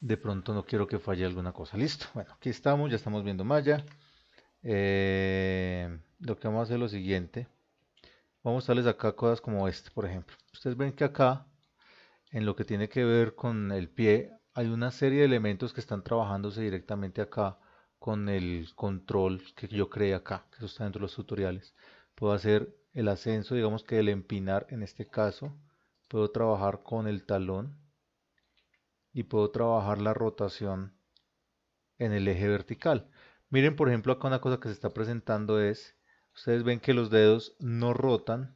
De pronto no quiero que falle alguna cosa. Listo. Bueno, aquí estamos, ya estamos viendo malla. Lo que vamos a hacer es lo siguiente. Vamos a mostrarles acá cosas como este, por ejemplo. Ustedes ven que acá, en lo que tiene que ver con el pie, hay una serie de elementos que están trabajándose directamente acá con el control que yo creé acá, que eso está dentro de los tutoriales. Puedo hacer el ascenso, digamos que el empinar en este caso. Puedo trabajar con el talón y puedo trabajar la rotación en el eje vertical. Miren, por ejemplo, acá una cosa que se está presentando es, ustedes ven que los dedos no rotan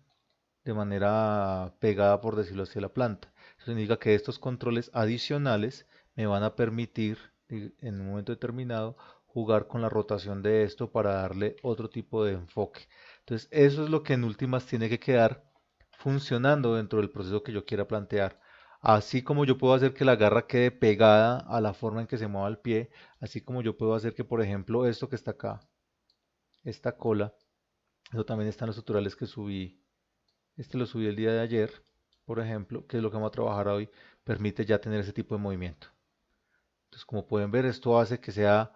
de manera pegada, por decirlo así, a la planta. Eso significa que estos controles adicionales me van a permitir, en un momento determinado, jugar con la rotación de esto para darle otro tipo de enfoque. Entonces, eso es lo que en últimas tiene que quedar funcionando dentro del proceso que yo quiera plantear. Así como yo puedo hacer que la garra quede pegada a la forma en que se mueva el pie, así como yo puedo hacer que, por ejemplo, esto que está acá, esta cola, eso también está en los tutoriales que subí. Este lo subí el día de ayer, por ejemplo, que es lo que vamos a trabajar hoy, permite ya tener ese tipo de movimiento. Entonces, como pueden ver, esto hace que sea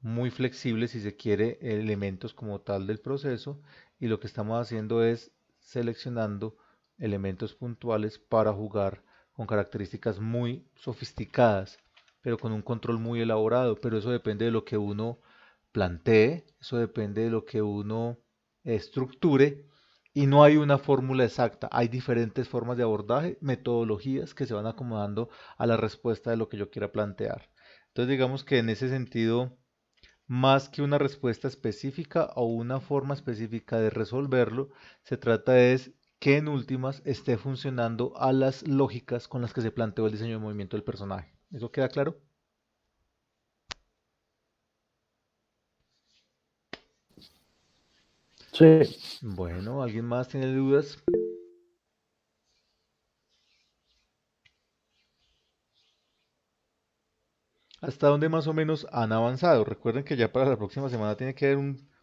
muy flexible si se quiere elementos como tal del proceso y lo que estamos haciendo es seleccionando elementos puntuales para jugar con características muy sofisticadas, pero con un control muy elaborado, pero eso depende de lo que uno plantee, eso depende de lo que uno estructure y no hay una fórmula exacta, hay diferentes formas de abordaje, metodologías que se van acomodando a la respuesta de lo que yo quiera plantear. Entonces digamos que en ese sentido, más que una respuesta específica o una forma específica de resolverlo, se trata es que en últimas esté funcionando a las lógicas con las que se planteó el diseño de movimiento del personaje. ¿Eso queda claro? Sí, Bueno, ¿alguien más tiene dudas? ¿Hasta dónde más o menos han avanzado? Recuerden que ya para la próxima semana tiene que haber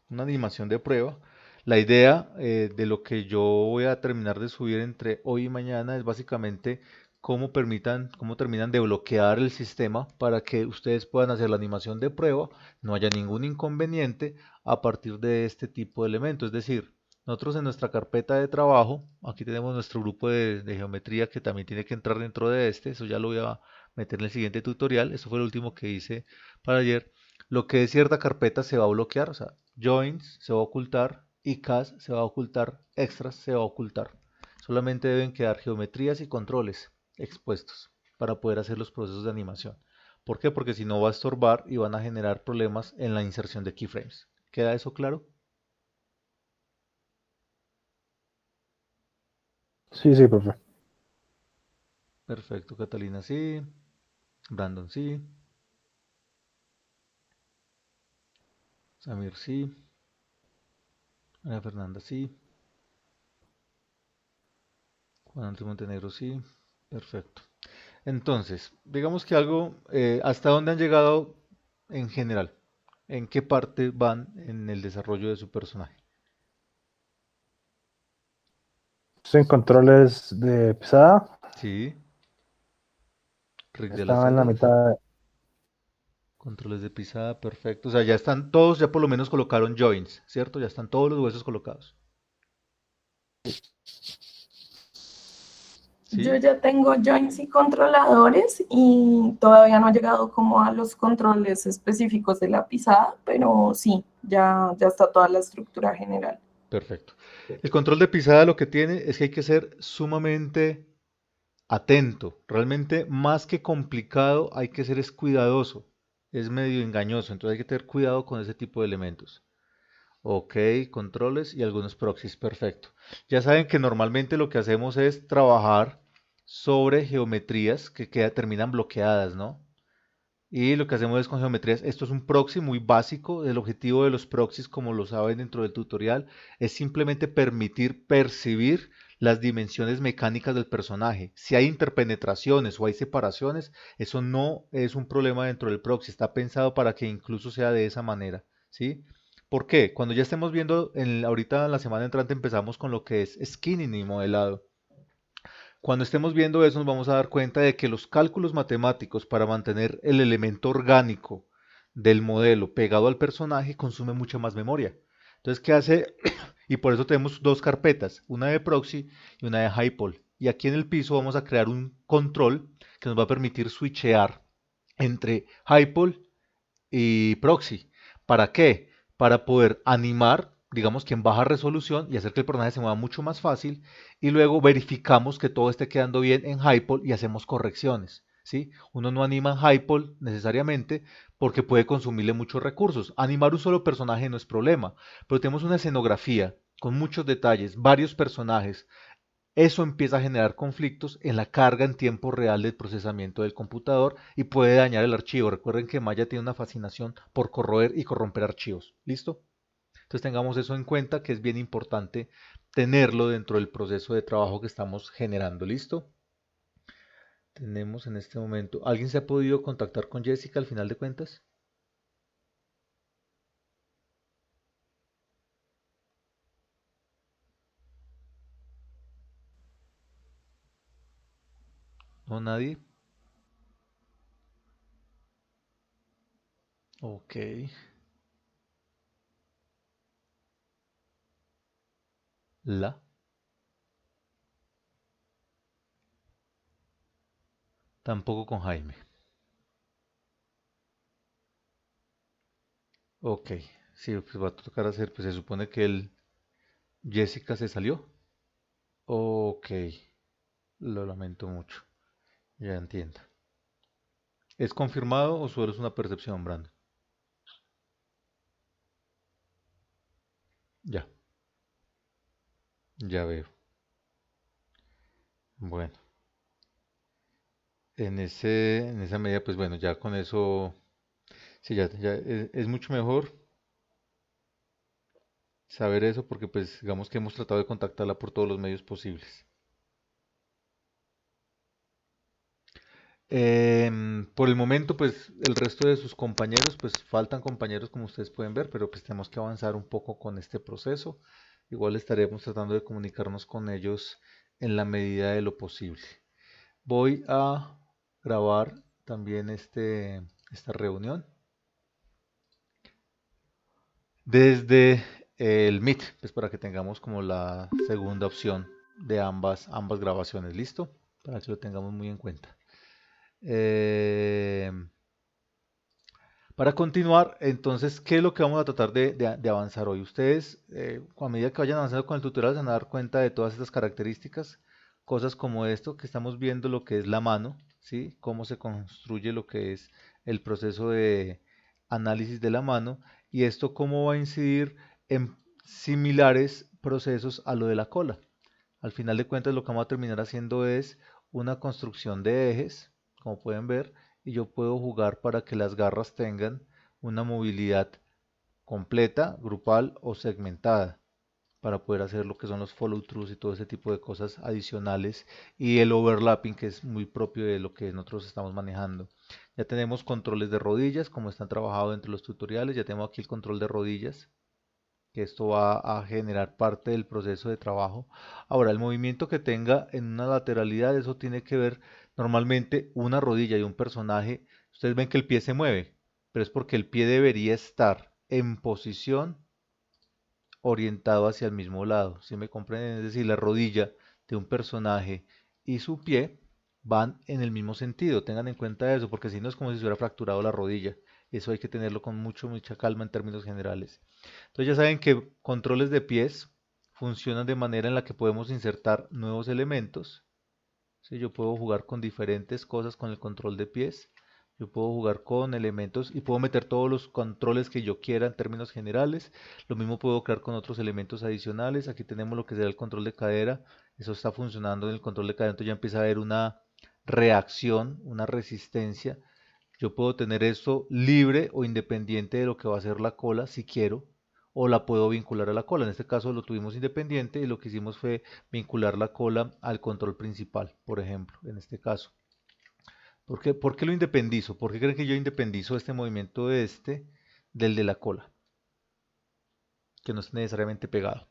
una animación de prueba. La idea de lo que yo voy a terminar de subir entre hoy y mañana es básicamente cómo terminan de bloquear el sistema para que ustedes puedan hacer la animación de prueba, no haya ningún inconveniente a partir de este tipo de elementos. Es decir, nosotros en nuestra carpeta de trabajo, aquí tenemos nuestro grupo de geometría que también tiene que entrar dentro de este, eso ya lo voy a meter en el siguiente tutorial. Eso fue lo último que hice para ayer. Lo que es cierta carpeta se va a bloquear, o sea, joins se va a ocultar, ICAS se va a ocultar, extras se va a ocultar. Solamente deben quedar geometrías y controles expuestos para poder hacer los procesos de animación. ¿Por qué? Porque si no va a estorbar y van a generar problemas en la inserción de keyframes. ¿Queda eso claro? sí, sí, profe. Perfecto, Catalina sí, Brandon sí, Samir sí, Ana Fernanda sí, Juan Andrés Montenegro sí, perfecto. Entonces, digamos que algo, ¿hasta dónde han llegado en general? ¿En qué parte van en el desarrollo de su personaje? Sin controles de pisada, Sí, rig de las estaba en la celas, mitad. controles de pisada, perfecto. O sea, ya están todos, ya por lo menos colocaron joints, ¿cierto? Ya están todos los huesos colocados. Yo ¿Sí? ya tengo joints y controladores y todavía no he llegado como a los controles específicos de la pisada, pero sí, ya está toda la estructura general. Perfecto. El control de pisada lo que tiene es que hay que ser sumamente atento. Realmente, más que complicado, hay que ser es cuidadoso. Es medio engañoso, entonces hay que tener cuidado con ese tipo de elementos. Ok, controles y algunos proxies, perfecto. Ya saben que normalmente lo que hacemos es trabajar sobre geometrías que terminan bloqueadas, ¿no? Y lo que hacemos es con geometrías, esto es un proxy muy básico, el objetivo de los proxies, como lo saben dentro del tutorial, es simplemente permitir percibir las dimensiones mecánicas del personaje. Si hay interpenetraciones o hay separaciones, eso no es un problema dentro del proxy, está pensado para que incluso sea de esa manera, ¿sí? ¿Por qué? Cuando ya estemos viendo, ahorita en la semana entrante empezamos con lo que es skinning y modelado. Cuando estemos viendo eso nos vamos a dar cuenta de que los cálculos matemáticos para mantener el elemento orgánico del modelo pegado al personaje consume mucha más memoria. Entonces, ¿qué hace? Y por eso tenemos dos carpetas, una de proxy y una de hypol. Y aquí en el piso vamos a crear un control que nos va a permitir switchear entre hypol y proxy. ¿Para qué? Para poder animar, digamos que en baja resolución y hacer que el personaje se mueva mucho más fácil y luego verificamos que todo esté quedando bien en Hypol y hacemos correcciones. ¿Sí? Uno no anima en Hypol necesariamente porque puede consumirle muchos recursos. Animar un solo personaje no es problema, pero tenemos una escenografía con muchos detalles, varios personajes, eso empieza a generar conflictos en la carga en tiempo real del procesamiento del computador y puede dañar el archivo. Recuerden que Maya tiene una fascinación por corroer y corromper archivos. ¿Listo? Entonces tengamos eso en cuenta que es bien importante tenerlo dentro del proceso de trabajo que estamos generando. ¿Listo? Tenemos en este momento. ¿Alguien se ha podido contactar con Jessica al final de cuentas? ¿No nadie? Ok. La. Tampoco con Jaime. Ok. Sí, pues va a tocar hacer, pues se supone que el Jessica se salió. Ok. Lo lamento mucho. Ya entiendo. ¿Es confirmado o solo es una percepción, Brandon? Ya, ya veo. Bueno, en esa medida, pues bueno, ya con eso, sí, ya es mucho mejor saber eso porque pues digamos que hemos tratado de contactarla por todos los medios posibles. Por el momento, pues el resto de sus compañeros, pues faltan compañeros como ustedes pueden ver, pero pues tenemos que avanzar un poco con este proceso. Igual estaremos tratando de comunicarnos con ellos en la medida de lo posible. Voy a grabar también esta reunión desde el Meet, pues para que tengamos como la segunda opción de ambas grabaciones. ¿Listo? Para que lo tengamos muy en cuenta. Eh, para continuar, entonces, ¿qué es lo que vamos a tratar de avanzar hoy? Ustedes, a medida que vayan avanzando con el tutorial, se van a dar cuenta de todas estas características, cosas como esto, que estamos viendo lo que es la mano, ¿sí? Cómo se construye lo que es el proceso de análisis de la mano y esto cómo va a incidir en similares procesos a lo de la cola. Al final de cuentas, lo que vamos a terminar haciendo es una construcción de ejes, como pueden ver, y yo puedo jugar para que las garras tengan una movilidad completa, grupal o segmentada para poder hacer lo que son los follow throughs y todo ese tipo de cosas adicionales y el overlapping que es muy propio de lo que nosotros estamos manejando. Ya tenemos controles de rodillas como están trabajados entre los tutoriales, ya tengo aquí el control de rodillas que esto va a generar parte del proceso de trabajo. Ahora, el movimiento que tenga en una lateralidad, eso tiene que ver normalmente una rodilla y un personaje. Ustedes ven que el pie se mueve, pero es porque el pie debería estar en posición orientado hacia el mismo lado. ¿Sí me comprenden? Es decir, la rodilla de un personaje y su pie van en el mismo sentido. Tengan en cuenta eso, porque si no es como si se hubiera fracturado la rodilla. Eso hay que tenerlo con mucha calma en términos generales. Entonces ya saben que controles de pies funcionan de manera en la que podemos insertar nuevos elementos. ¿Sí? Yo puedo jugar con diferentes cosas con el control de pies. Yo puedo jugar con elementos y puedo meter todos los controles que yo quiera en términos generales. Lo mismo puedo crear con otros elementos adicionales. Aquí tenemos lo que será el control de cadera. Eso está funcionando en el control de cadera. Entonces ya empieza a haber una reacción, una resistencia. Yo puedo tener esto libre o independiente de lo que va a ser la cola si quiero, o la puedo vincular a la cola. En este caso lo tuvimos independiente y lo que hicimos fue vincular la cola al control principal, por ejemplo, en este caso. ¿Por qué lo independizo? ¿Por qué creen que yo independizo este movimiento de del de la cola? Que no esté necesariamente pegado.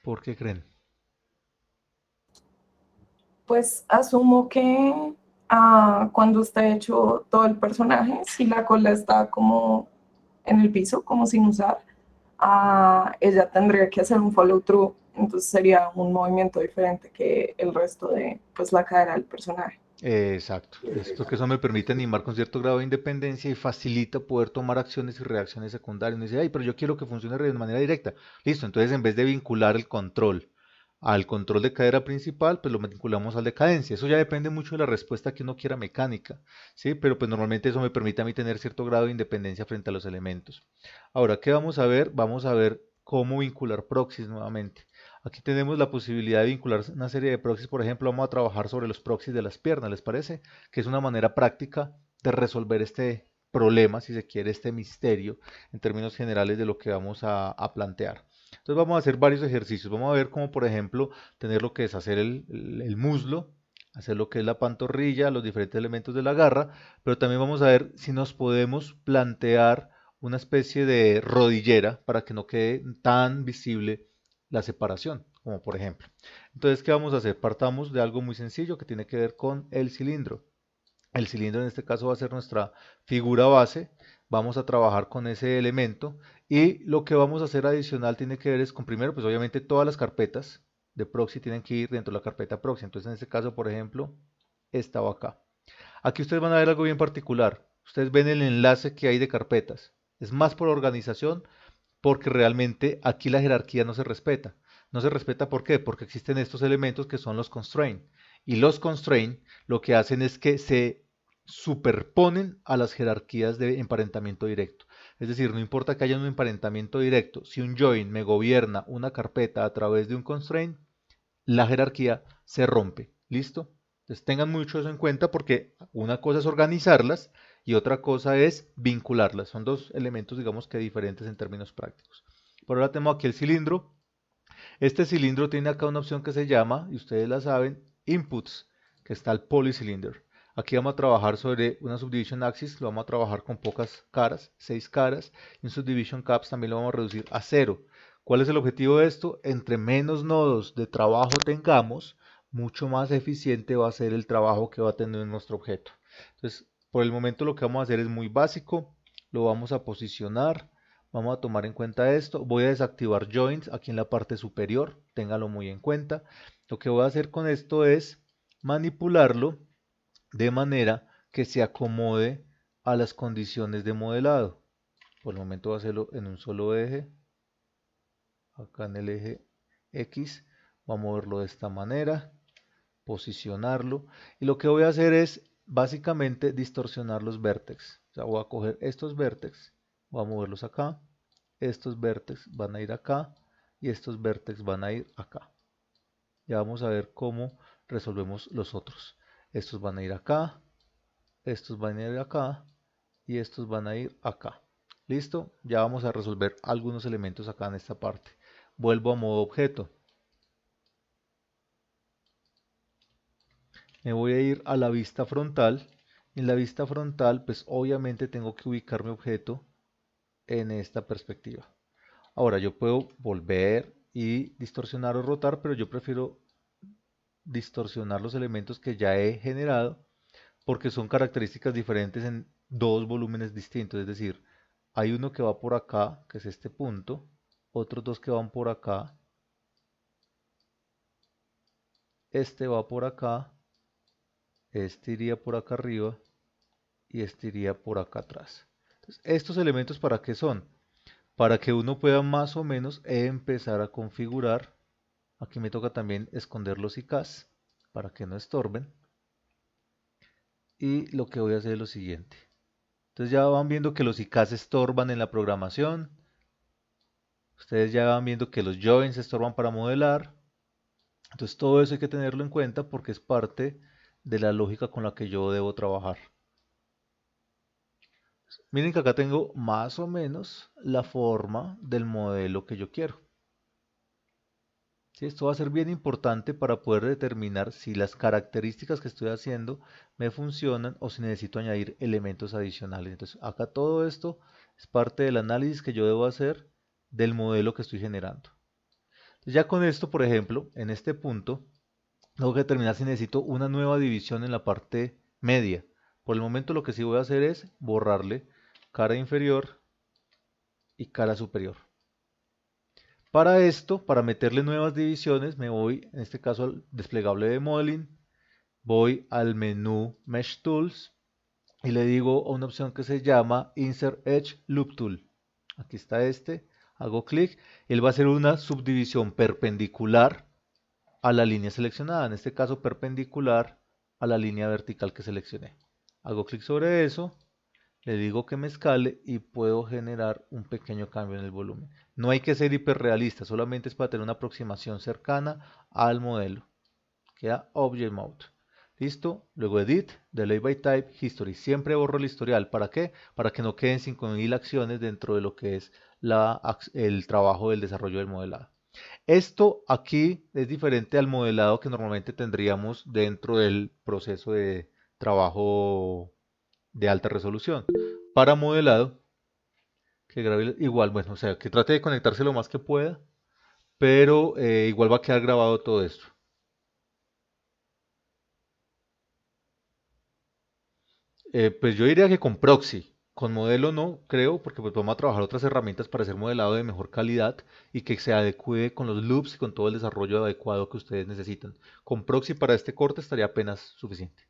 ¿Por qué creen? Pues asumo que cuando está hecho todo el personaje, si la cola está como en el piso, como sin usar, ella tendría que hacer un follow through, entonces sería un movimiento diferente que el resto de pues la cadera del personaje. Exacto, es porque eso me permite animar con cierto grado de independencia y facilita poder tomar acciones y reacciones secundarias. Uno dice, ay, pero yo quiero que funcione de manera directa. Listo, entonces en vez de vincular el control al control de cadera principal, pues lo vinculamos al de cadencia. Eso ya depende mucho de la respuesta que uno quiera mecánica, ¿sí? Pero pues normalmente eso me permite a mí tener cierto grado de independencia frente a los elementos. Ahora, ¿qué vamos a ver? Vamos a ver cómo vincular proxies nuevamente. Aquí tenemos la posibilidad de vincular una serie de proxies. Por ejemplo, vamos a trabajar sobre los proxies de las piernas, ¿les parece? Que es una manera práctica de resolver este problema, si se quiere, este misterio en términos generales de lo que vamos a plantear. Entonces vamos a hacer varios ejercicios. Vamos a ver cómo, por ejemplo, tener lo que es hacer el muslo, hacer lo que es la pantorrilla, los diferentes elementos de la garra, pero también vamos a ver si nos podemos plantear una especie de rodillera para que no quede tan visible la separación, como por ejemplo. Entonces, ¿qué vamos a hacer? Partamos de algo muy sencillo que tiene que ver con el cilindro. El cilindro en este caso va a ser nuestra figura base. Vamos a trabajar con ese elemento y lo que vamos a hacer adicional tiene que ver es con primero, pues obviamente todas las carpetas de proxy tienen que ir dentro de la carpeta proxy. Entonces en este caso, por ejemplo, esta va acá. Aquí ustedes van a ver algo bien particular. Ustedes ven el enlace que hay de carpetas. Es más por organización porque realmente aquí la jerarquía no se respeta. No se respeta ¿por qué? Porque existen estos elementos que son los constraint. Y los constraint lo que hacen es que se superponen a las jerarquías de emparentamiento directo. Es decir, no importa que haya un emparentamiento directo, si un join me gobierna una carpeta a través de un constraint, la jerarquía se rompe. ¿Listo? Entonces tengan mucho eso en cuenta porque una cosa es organizarlas y otra cosa es vincularlas. Son dos elementos, digamos que diferentes en términos prácticos. Por ahora tenemos aquí el cilindro. Este cilindro tiene acá una opción que se llama, y ustedes la saben, Inputs, que está el Polycylinder. Aquí vamos a trabajar sobre una Subdivision Axis, lo vamos a trabajar con pocas caras, 6 caras, y un Subdivision Caps también lo vamos a reducir a 0. ¿Cuál es el objetivo de esto? Entre menos nodos de trabajo tengamos, mucho más eficiente va a ser el trabajo que va a tener nuestro objeto. Entonces, por el momento lo que vamos a hacer es muy básico, lo vamos a posicionar, vamos a tomar en cuenta esto. Voy a desactivar joints aquí en la parte superior, téngalo muy en cuenta. Lo que voy a hacer con esto es manipularlo de manera que se acomode a las condiciones de modelado. Por el momento voy a hacerlo en un solo eje, acá en el eje X, voy a moverlo de esta manera, posicionarlo, y lo que voy a hacer es básicamente distorsionar los vértices. O sea, voy a coger estos vértices, voy a moverlos acá, estos vértices van a ir acá y estos vértices van a ir acá. Ya vamos a ver cómo resolvemos los otros. Estos van a ir acá, estos van a ir acá y estos van a ir acá. ¿Listo? Ya vamos a resolver algunos elementos acá en esta parte. Vuelvo a modo objeto. Me voy a ir a la vista frontal. En la vista frontal, pues obviamente tengo que ubicar mi objeto en esta perspectiva. Ahora yo puedo volver y distorsionar o rotar, pero yo prefiero distorsionar los elementos que ya he generado porque son características diferentes en dos volúmenes distintos. Es decir, hay uno que va por acá, que es este punto, otros dos que van por acá, este va por acá, este iría por acá arriba y este iría por acá atrás. Entonces, estos elementos ¿para qué son? Para que uno pueda más o menos empezar a configurar. Aquí me toca también esconder los IKs para que no estorben. Y lo que voy a hacer es lo siguiente. Entonces ya van viendo que los IKs estorban en la programación. Ustedes ya van viendo que los joins estorban para modelar. Entonces todo eso hay que tenerlo en cuenta porque es parte de la lógica con la que yo debo trabajar. Miren que acá tengo más o menos la forma del modelo que yo quiero. ¿Sí? Esto va a ser bien importante para poder determinar si las características que estoy haciendo me funcionan o si necesito añadir elementos adicionales. Entonces acá todo esto es parte del análisis que yo debo hacer del modelo que estoy generando. Ya con esto, por ejemplo, en este punto, tengo que determinar si necesito una nueva división en la parte media. Por el momento lo que sí voy a hacer es borrarle cara inferior y cara superior. Para esto, para meterle nuevas divisiones, me voy, en este caso, al desplegable de Modeling, voy al menú Mesh Tools y le digo a una opción que se llama Insert Edge Loop Tool. Aquí está este, hago clic, él va a hacer una subdivisión perpendicular a la línea seleccionada, en este caso perpendicular a la línea vertical que seleccioné. Hago clic sobre eso, le digo que me escale y puedo generar un pequeño cambio en el volumen. No hay que ser hiperrealista, solamente es para tener una aproximación cercana al modelo. Queda Object Mode. ¿Listo? Luego Edit, Delay by Type, History. Siempre borro el historial. ¿Para qué? Para que no queden 5000 acciones dentro de lo que es el trabajo del desarrollo del modelado. Esto aquí es diferente al modelado que normalmente tendríamos dentro del proceso de trabajo de alta resolución. Para modelado, que grabe igual, bueno, o sea, que trate de conectarse lo más que pueda, pero igual va a quedar grabado todo esto. Pues yo diría que con proxy, con modelo no creo, porque pues vamos a trabajar otras herramientas para hacer modelado de mejor calidad y que se adecue con los loops y con todo el desarrollo adecuado que ustedes necesitan. Con proxy para este corte estaría apenas suficiente.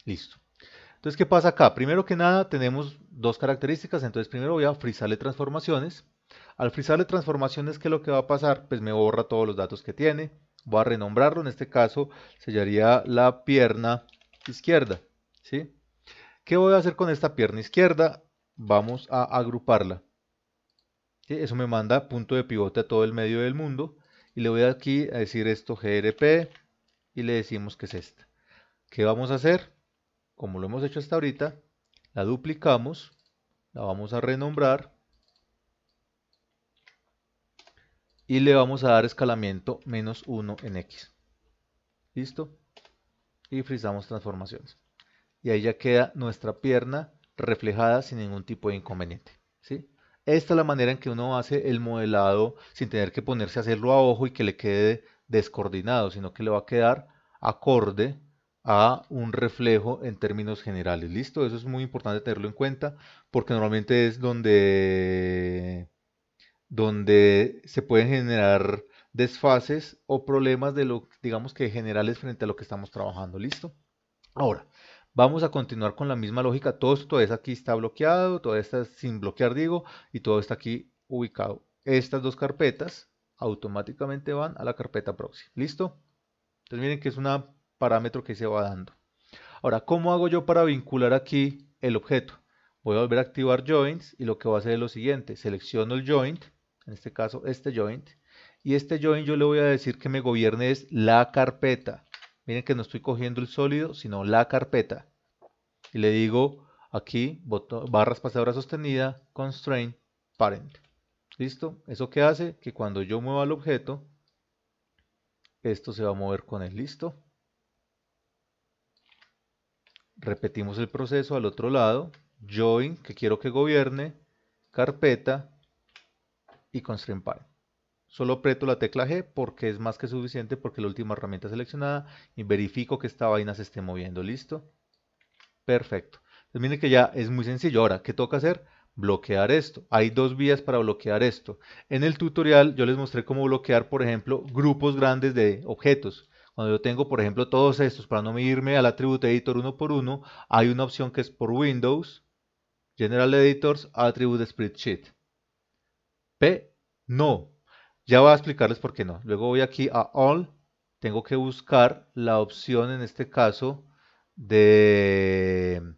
Listo. Entonces, ¿qué pasa acá? Primero que nada, tenemos dos características. Entonces, primero voy a frizarle transformaciones. Al frizarle transformaciones, ¿qué es lo que va a pasar? Pues me borra todos los datos que tiene. Voy a renombrarlo. En este caso, sellaría la pierna izquierda. ¿Sí? ¿Qué voy a hacer con esta pierna izquierda? Vamos a agruparla. ¿Sí? Eso me manda punto de pivote a todo el medio del mundo. Y le voy aquí a decir esto GRP y le decimos que es esta. ¿Qué vamos a hacer? Como lo hemos hecho hasta ahorita, la duplicamos, la vamos a renombrar y le vamos a dar escalamiento -1 en X. ¿Listo? Y frizamos transformaciones. Y ahí ya queda nuestra pierna reflejada sin ningún tipo de inconveniente. ¿Sí? Esta es la manera en que uno hace el modelado sin tener que ponerse a hacerlo a ojo y que le quede descoordinado, sino que le va a quedar acorde a un reflejo en términos generales. ¿Listo? Eso es muy importante tenerlo en cuenta porque normalmente es donde se pueden generar desfases o problemas de lo, digamos que generales frente a lo que estamos trabajando. ¿Listo? Ahora, vamos a continuar con la misma lógica. Todo esto es aquí está bloqueado, todo está sin bloquear, digo, y todo está aquí ubicado. Estas dos carpetas automáticamente van a la carpeta proxy. ¿Listo? Entonces miren que es un parámetro que se va dando. Ahora, ¿cómo hago yo para vincular aquí el objeto? Voy a volver a activar joints y lo que voy a hacer es lo siguiente. Selecciono el joint, en este caso este joint, y este joint yo le voy a decir que me gobierne es la carpeta. Miren que no estoy cogiendo el sólido, sino la carpeta. Y le digo aquí, barra espaciadora sostenida, constraint parent. ¿Listo? ¿Eso qué hace? Que cuando yo mueva el objeto, esto se va a mover con él. ¿Listo? Repetimos el proceso al otro lado. Join, que quiero que gobierne, carpeta y constraint parent. Solo aprieto la tecla G porque es más que suficiente porque es la última herramienta seleccionada y verifico que esta vaina se esté moviendo. ¿Listo? Perfecto. Entonces miren que ya es muy sencillo. Ahora, ¿qué toca hacer? Bloquear esto. Hay dos vías para bloquear esto. En el tutorial yo les mostré cómo bloquear, por ejemplo, grupos grandes de objetos. Cuando yo tengo, por ejemplo, todos estos, para no irme al Attribute Editor uno por uno, hay una opción que es por Windows, General Editors, Attribute Spreadsheet. P, no. Ya voy a explicarles por qué no. Luego voy aquí a All. Tengo que buscar la opción, en este caso, del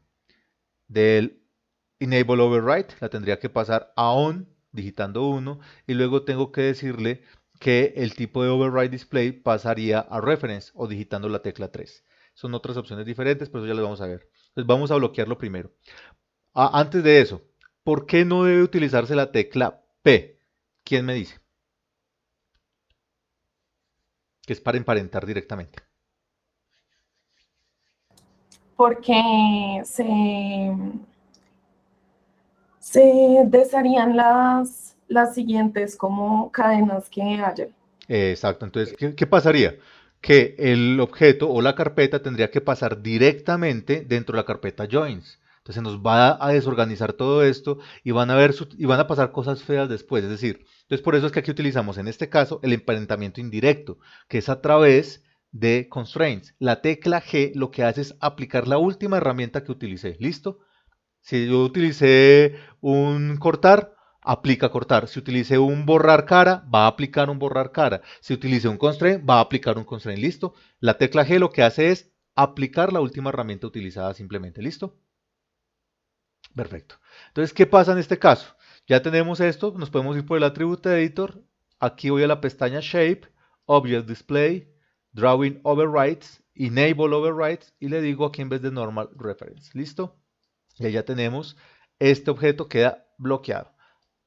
Enable Override. La tendría que pasar a On, digitando 1. Y luego tengo que decirle que el tipo de Override Display pasaría a Reference o digitando la tecla 3. Son otras opciones diferentes, pero eso ya las vamos a ver. Entonces vamos a bloquearlo primero. Antes de eso, ¿por qué no debe utilizarse la tecla P? ¿Quién me dice? Que es para emparentar directamente. Porque se desharían las las siguientes como cadenas que haya. Exacto, entonces, ¿qué pasaría? Que el objeto o la carpeta tendría que pasar directamente dentro de la carpeta joins. Entonces nos va a desorganizar todo esto y van a ver y van a pasar cosas feas después. Es decir, entonces por eso es que aquí utilizamos en este caso el emparentamiento indirecto, que es a través de constraints. La tecla G lo que hace es aplicar la última herramienta que utilicé. ¿Listo? Si yo utilicé un cortar, aplica cortar. Si utilicé un borrar cara, va a aplicar un borrar cara. Si utilicé un constraint, va a aplicar un constraint. ¿Listo? La tecla G lo que hace es aplicar la última herramienta utilizada simplemente. ¿Listo? Perfecto. Entonces, ¿qué pasa en este caso? Ya tenemos esto, nos podemos ir por el Attribute Editor. Aquí voy a la pestaña Shape, Object Display, Drawing Overrides, Enable Overrides y le digo aquí en vez de Normal Reference. ¿Listo? Y ahí ya tenemos, este objeto queda bloqueado.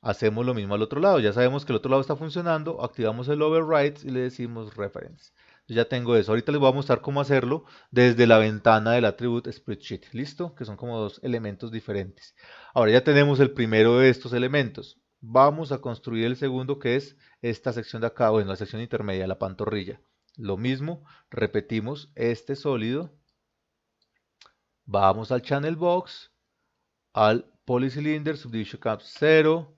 Hacemos lo mismo al otro lado, ya sabemos que el otro lado está funcionando, activamos el override y le decimos reference. Ya tengo eso, ahorita les voy a mostrar cómo hacerlo desde la ventana del Attribute Spreadsheet, ¿listo? Que son como dos elementos diferentes. Ahora ya tenemos el primero de estos elementos. Vamos a construir el segundo que es esta sección de acá, bueno, la sección intermedia, la pantorrilla. Lo mismo, repetimos este sólido, vamos al Channel Box, al Polycylinder, Subdivision Cap 0,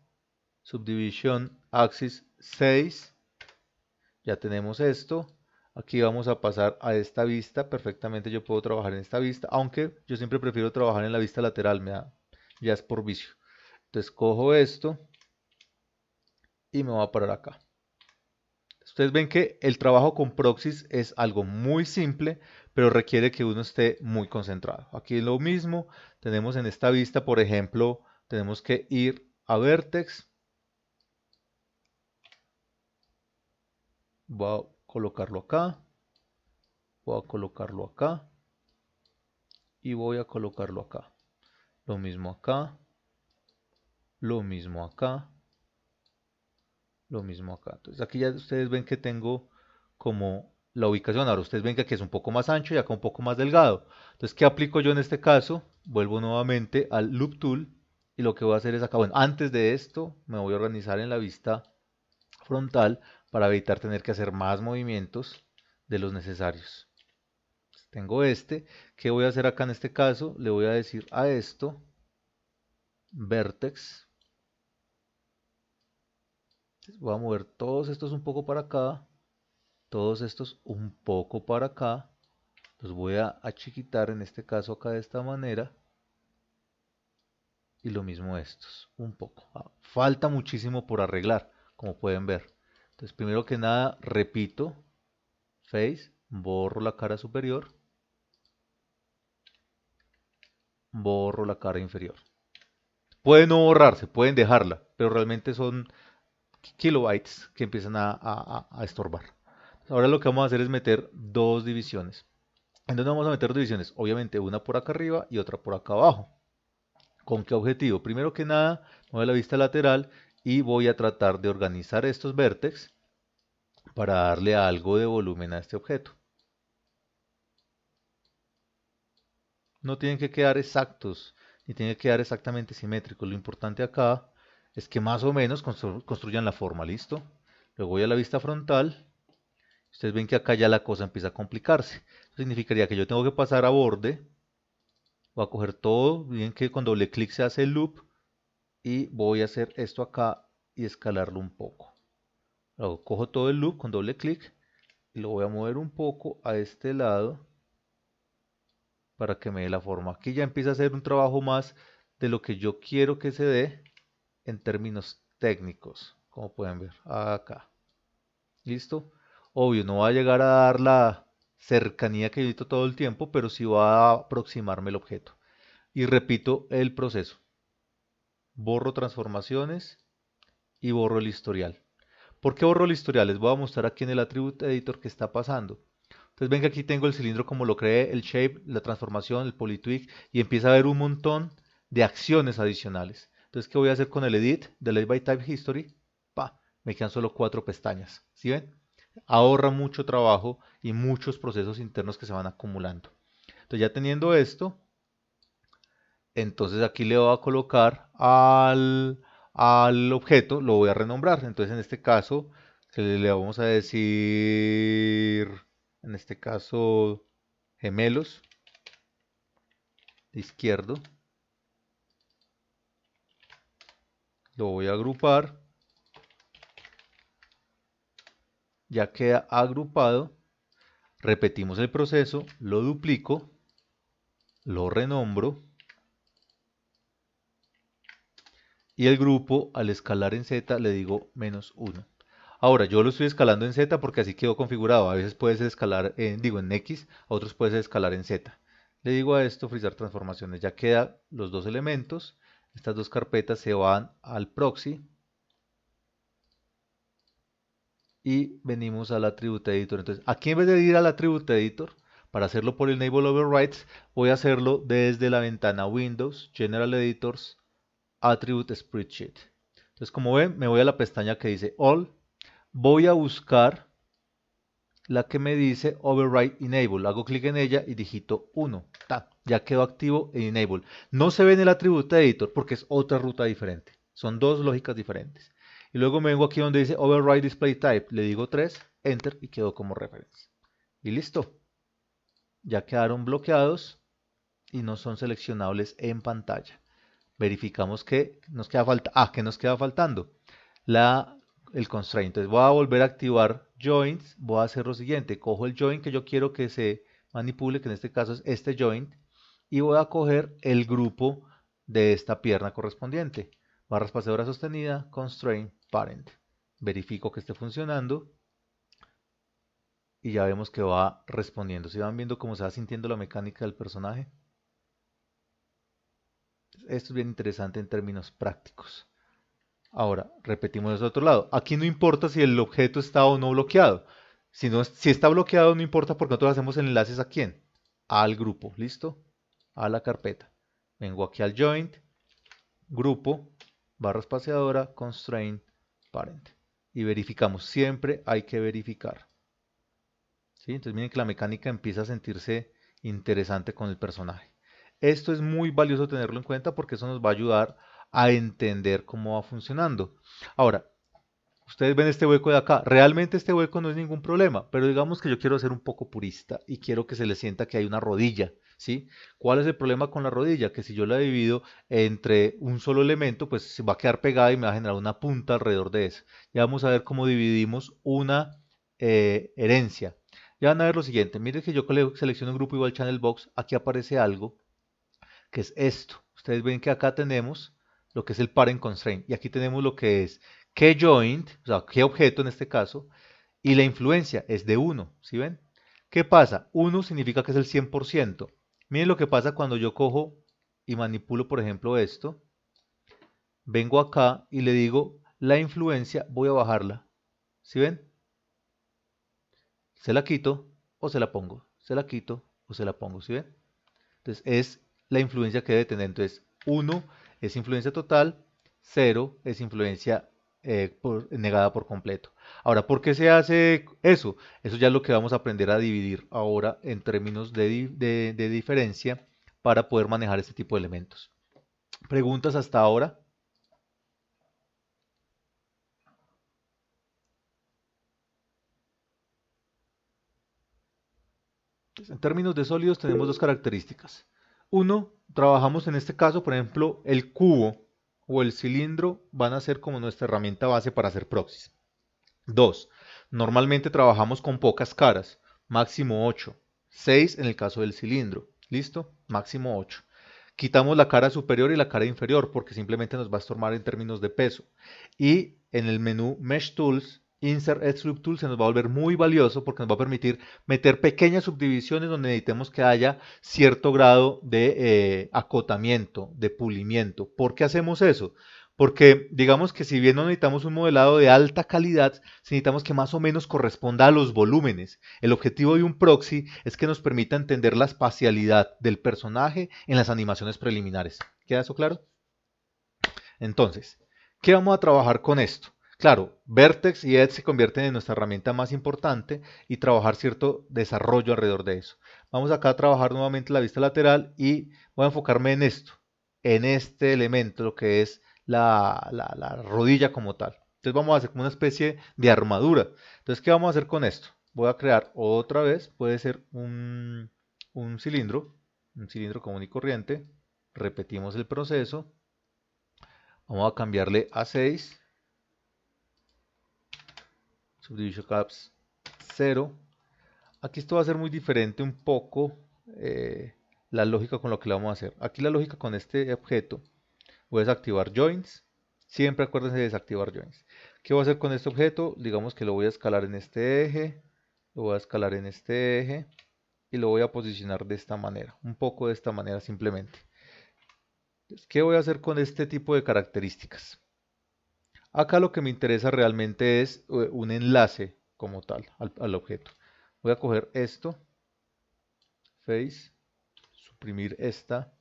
Subdivision Axis 6. Ya tenemos esto. Aquí vamos a pasar a esta vista. Perfectamente yo puedo trabajar en esta vista, aunque yo siempre prefiero trabajar en la vista lateral, ya es por vicio. Entonces cojo esto y me voy a parar acá. Ustedes ven que el trabajo con proxies es algo muy simple, pero requiere que uno esté muy concentrado. Aquí es lo mismo. Tenemos en esta vista, por ejemplo, tenemos que ir a Vertex. Voy a colocarlo acá. Voy a colocarlo acá. Y voy a colocarlo acá. Lo mismo acá. Lo mismo acá. Lo mismo acá. Entonces aquí ya ustedes ven que tengo como la ubicación. Ahora ustedes ven que aquí es un poco más ancho y acá un poco más delgado. Entonces, ¿qué aplico yo en este caso? Vuelvo nuevamente al Loop Tool. Y lo que voy a hacer es acá. Bueno, antes de esto me voy a organizar en la vista frontal para evitar tener que hacer más movimientos de los necesarios. Tengo este. ¿Qué voy a hacer acá en este caso? Le voy a decir a esto Vertex. Voy a mover todos estos un poco para acá. Todos estos un poco para acá. Los voy a achiquitar en este caso acá de esta manera. Y lo mismo estos, un poco. Falta muchísimo por arreglar, como pueden ver. Entonces, primero que nada, repito. Face, borro la cara superior. Borro la cara inferior. Pueden no borrarse, pueden dejarla, pero realmente son kilobytes que empiezan a estorbar. Ahora lo que vamos a hacer es meter dos divisiones. ¿En dónde vamos a meter divisiones? Obviamente una por acá arriba y otra por acá abajo. ¿Con qué objetivo? Primero que nada, voy a la vista lateral y voy a tratar de organizar estos vértices para darle algo de volumen a este objeto. No tienen que quedar exactos, ni tienen que quedar exactamente simétricos. Lo importante acá es que más o menos construyan la forma, ¿listo? Luego voy a la vista frontal. Ustedes ven que acá ya la cosa empieza a complicarse. Eso significaría que yo tengo que pasar a borde. Voy a coger todo, bien que con doble clic se hace el loop. Y voy a hacer esto acá y escalarlo un poco. Luego cojo todo el loop con doble clic y lo voy a mover un poco a este lado para que me dé la forma. Aquí ya empieza a ser un trabajo más de lo que yo quiero que se dé en términos técnicos, como pueden ver acá. ¿Listo? Obvio, no va a llegar a dar la cercanía que yo necesito todo el tiempo, pero sí va a aproximarme el objeto. Y repito el proceso. Borro transformaciones y borro el historial. ¿Por qué borro el historial? Les voy a mostrar aquí en el Attribute Editor qué está pasando. Entonces ven que aquí tengo el cilindro como lo creé, el shape, la transformación, el polytwig y empieza a haber un montón de acciones adicionales. Entonces, ¿qué voy a hacer con el edit de Delete by Type History? Me quedan solo 4 pestañas. ¿Sí ven? Ahorra mucho trabajo y muchos procesos internos que se van acumulando. Entonces, ya teniendo esto, entonces aquí le voy a colocar al objeto lo voy a renombrar. Entonces en este caso le vamos a decir, en este caso, gemelos de izquierdo. Lo voy a agrupar. Ya queda agrupado. Repetimos el proceso, lo duplico, lo renombro. Y el grupo, al escalar en Z, le digo -1. Ahora, yo lo estoy escalando en Z porque así quedó configurado. A veces puede ser escalar en X, a otros puede ser escalar en Z. Le digo a esto, frizar transformaciones. Ya quedan los dos elementos. Estas dos carpetas se van al proxy. Y venimos al Attribute Editor. Entonces, aquí en vez de ir al Attribute Editor, para hacerlo por el Enable Overrides, voy a hacerlo desde la ventana Windows, General Editors, Attribute Spreadsheet. Entonces, como ven, me voy a la pestaña que dice All. Voy a buscar la que me dice Override Enable. Hago clic en ella y digito 1. Ya quedó activo en Enable. No se ve en el Attribute Editor porque es otra ruta diferente. Son dos lógicas diferentes. Y luego me vengo aquí donde dice Override Display Type. Le digo 3, Enter y quedó como reference. Y listo. Ya quedaron bloqueados y no son seleccionables en pantalla. Verificamos que nos queda ¿qué nos queda faltando? El constraint. Entonces voy a volver a activar joints. Voy a hacer lo siguiente. Cojo el joint que yo quiero que se manipule, que en este caso es este joint, y voy a coger el grupo de esta pierna correspondiente. Barra espaciadora sostenida, constraint parent. Verifico que esté funcionando y ya vemos que va respondiendo. ¿Sí van viendo cómo se va sintiendo la mecánica del personaje? Esto es bien interesante en términos prácticos. Ahora, repetimos desde otro lado. Aquí no importa si el objeto está o no bloqueado. Si está bloqueado, no importa porque nosotros hacemos enlaces a quién. Al grupo, ¿listo? A la carpeta. Vengo aquí al joint, grupo, barra espaciadora, constraint, parent. Y verificamos. Siempre hay que verificar. ¿Sí? Entonces miren que la mecánica empieza a sentirse interesante con el personaje. Esto es muy valioso tenerlo en cuenta porque eso nos va a ayudar a entender cómo va funcionando. Ahora, ustedes ven este hueco de acá. Realmente este hueco no es ningún problema, pero digamos que yo quiero ser un poco purista y quiero que se le sienta que hay una rodilla, ¿sí? ¿Cuál es el problema con la rodilla? Que si yo la divido entre un solo elemento, pues se va a quedar pegada y me va a generar una punta alrededor de eso. Ya vamos a ver cómo dividimos una herencia. Ya van a ver lo siguiente. Miren que yo selecciono un grupo igual channel box. Aquí aparece algo que es esto. Ustedes ven que acá tenemos lo que es el parent constraint y aquí tenemos lo que es qué joint, o sea, qué objeto en este caso, y la influencia es de 1, ¿sí ven? ¿Qué pasa? 1 significa que es el 100%. Miren lo que pasa cuando yo cojo y manipulo, por ejemplo, esto. Vengo acá y le digo la influencia, voy a bajarla. ¿Sí ven? Se la quito o se la pongo. Se la quito o se la pongo, ¿sí ven? Entonces es la influencia que debe tener. Entonces 1 es influencia total, 0 es influencia negada por completo. Ahora, ¿por qué se hace eso? Eso ya es lo que vamos a aprender a dividir ahora en términos de diferencia para poder manejar este tipo de elementos. ¿Preguntas hasta ahora? En términos de sólidos tenemos dos características. Uno, trabajamos en este caso, por ejemplo, el cubo o el cilindro van a ser como nuestra herramienta base para hacer proxies. 2. Normalmente trabajamos con pocas caras, máximo 8. 6 en el caso del cilindro. ¿Listo? Máximo 8. Quitamos la cara superior y la cara inferior porque simplemente nos va a estorbar en términos de peso. Y en el menú Mesh Tools, Insert Edge Subtool se nos va a volver muy valioso porque nos va a permitir meter pequeñas subdivisiones donde necesitemos que haya cierto grado de acotamiento, de pulimiento. ¿Por qué hacemos eso? Porque digamos que si bien no necesitamos un modelado de alta calidad, necesitamos que más o menos corresponda a los volúmenes. El objetivo de un proxy es que nos permita entender la espacialidad del personaje en las animaciones preliminares. ¿Queda eso claro? Entonces, ¿qué vamos a trabajar con esto? Claro, Vertex y Edge se convierten en nuestra herramienta más importante y trabajar cierto desarrollo alrededor de eso. Vamos acá a trabajar nuevamente la vista lateral y voy a enfocarme en esto, en este elemento, lo que es la rodilla como tal. Entonces vamos a hacer como una especie de armadura. Entonces, ¿qué vamos a hacer con esto? Voy a crear otra vez, puede ser un cilindro común y corriente. Repetimos el proceso. Vamos a cambiarle a 6. Subdivision caps 0. Aquí esto va a ser muy diferente un poco la lógica con lo que le vamos a hacer. Aquí la lógica con este objeto, voy a desactivar joins. Siempre acuérdense de desactivar joins. ¿Qué voy a hacer con este objeto? Digamos que lo voy a escalar en este eje, lo voy a escalar en este eje y lo voy a posicionar de esta manera, un poco de esta manera simplemente. Entonces, ¿qué voy a hacer con este tipo de características? Acá lo que me interesa realmente es un enlace como tal al objeto. Voy a coger esto, face, suprimir esta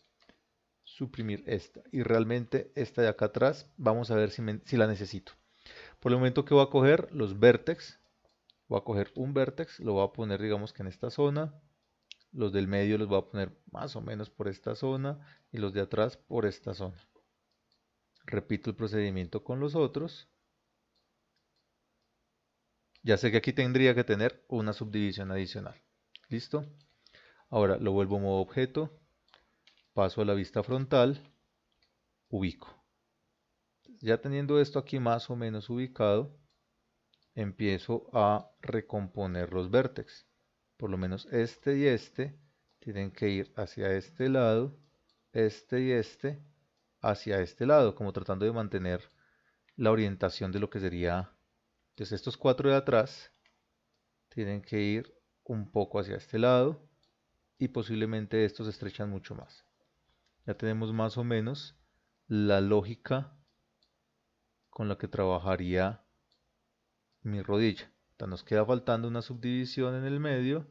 y realmente esta de acá atrás vamos a ver si la necesito. Por el momento que voy a coger los vertex, voy a coger un vertex, lo voy a poner digamos que en esta zona, los del medio los voy a poner más o menos por esta zona y los de atrás por esta zona. Repito el procedimiento con los otros. Ya sé que aquí tendría que tener una subdivisión adicional. ¿Listo? Ahora lo vuelvo a modo objeto, paso a la vista frontal, ubico. Ya teniendo esto aquí más o menos ubicado, empiezo a recomponer los vértices. Por lo menos este y este tienen que ir hacia este lado, este y este hacia este lado, como tratando de mantener la orientación de lo que sería. Entonces estos 4 de atrás tienen que ir un poco hacia este lado y posiblemente estos se estrechan mucho más. Ya tenemos más o menos la lógica con la que trabajaría mi rodilla. Entonces nos queda faltando una subdivisión en el medio,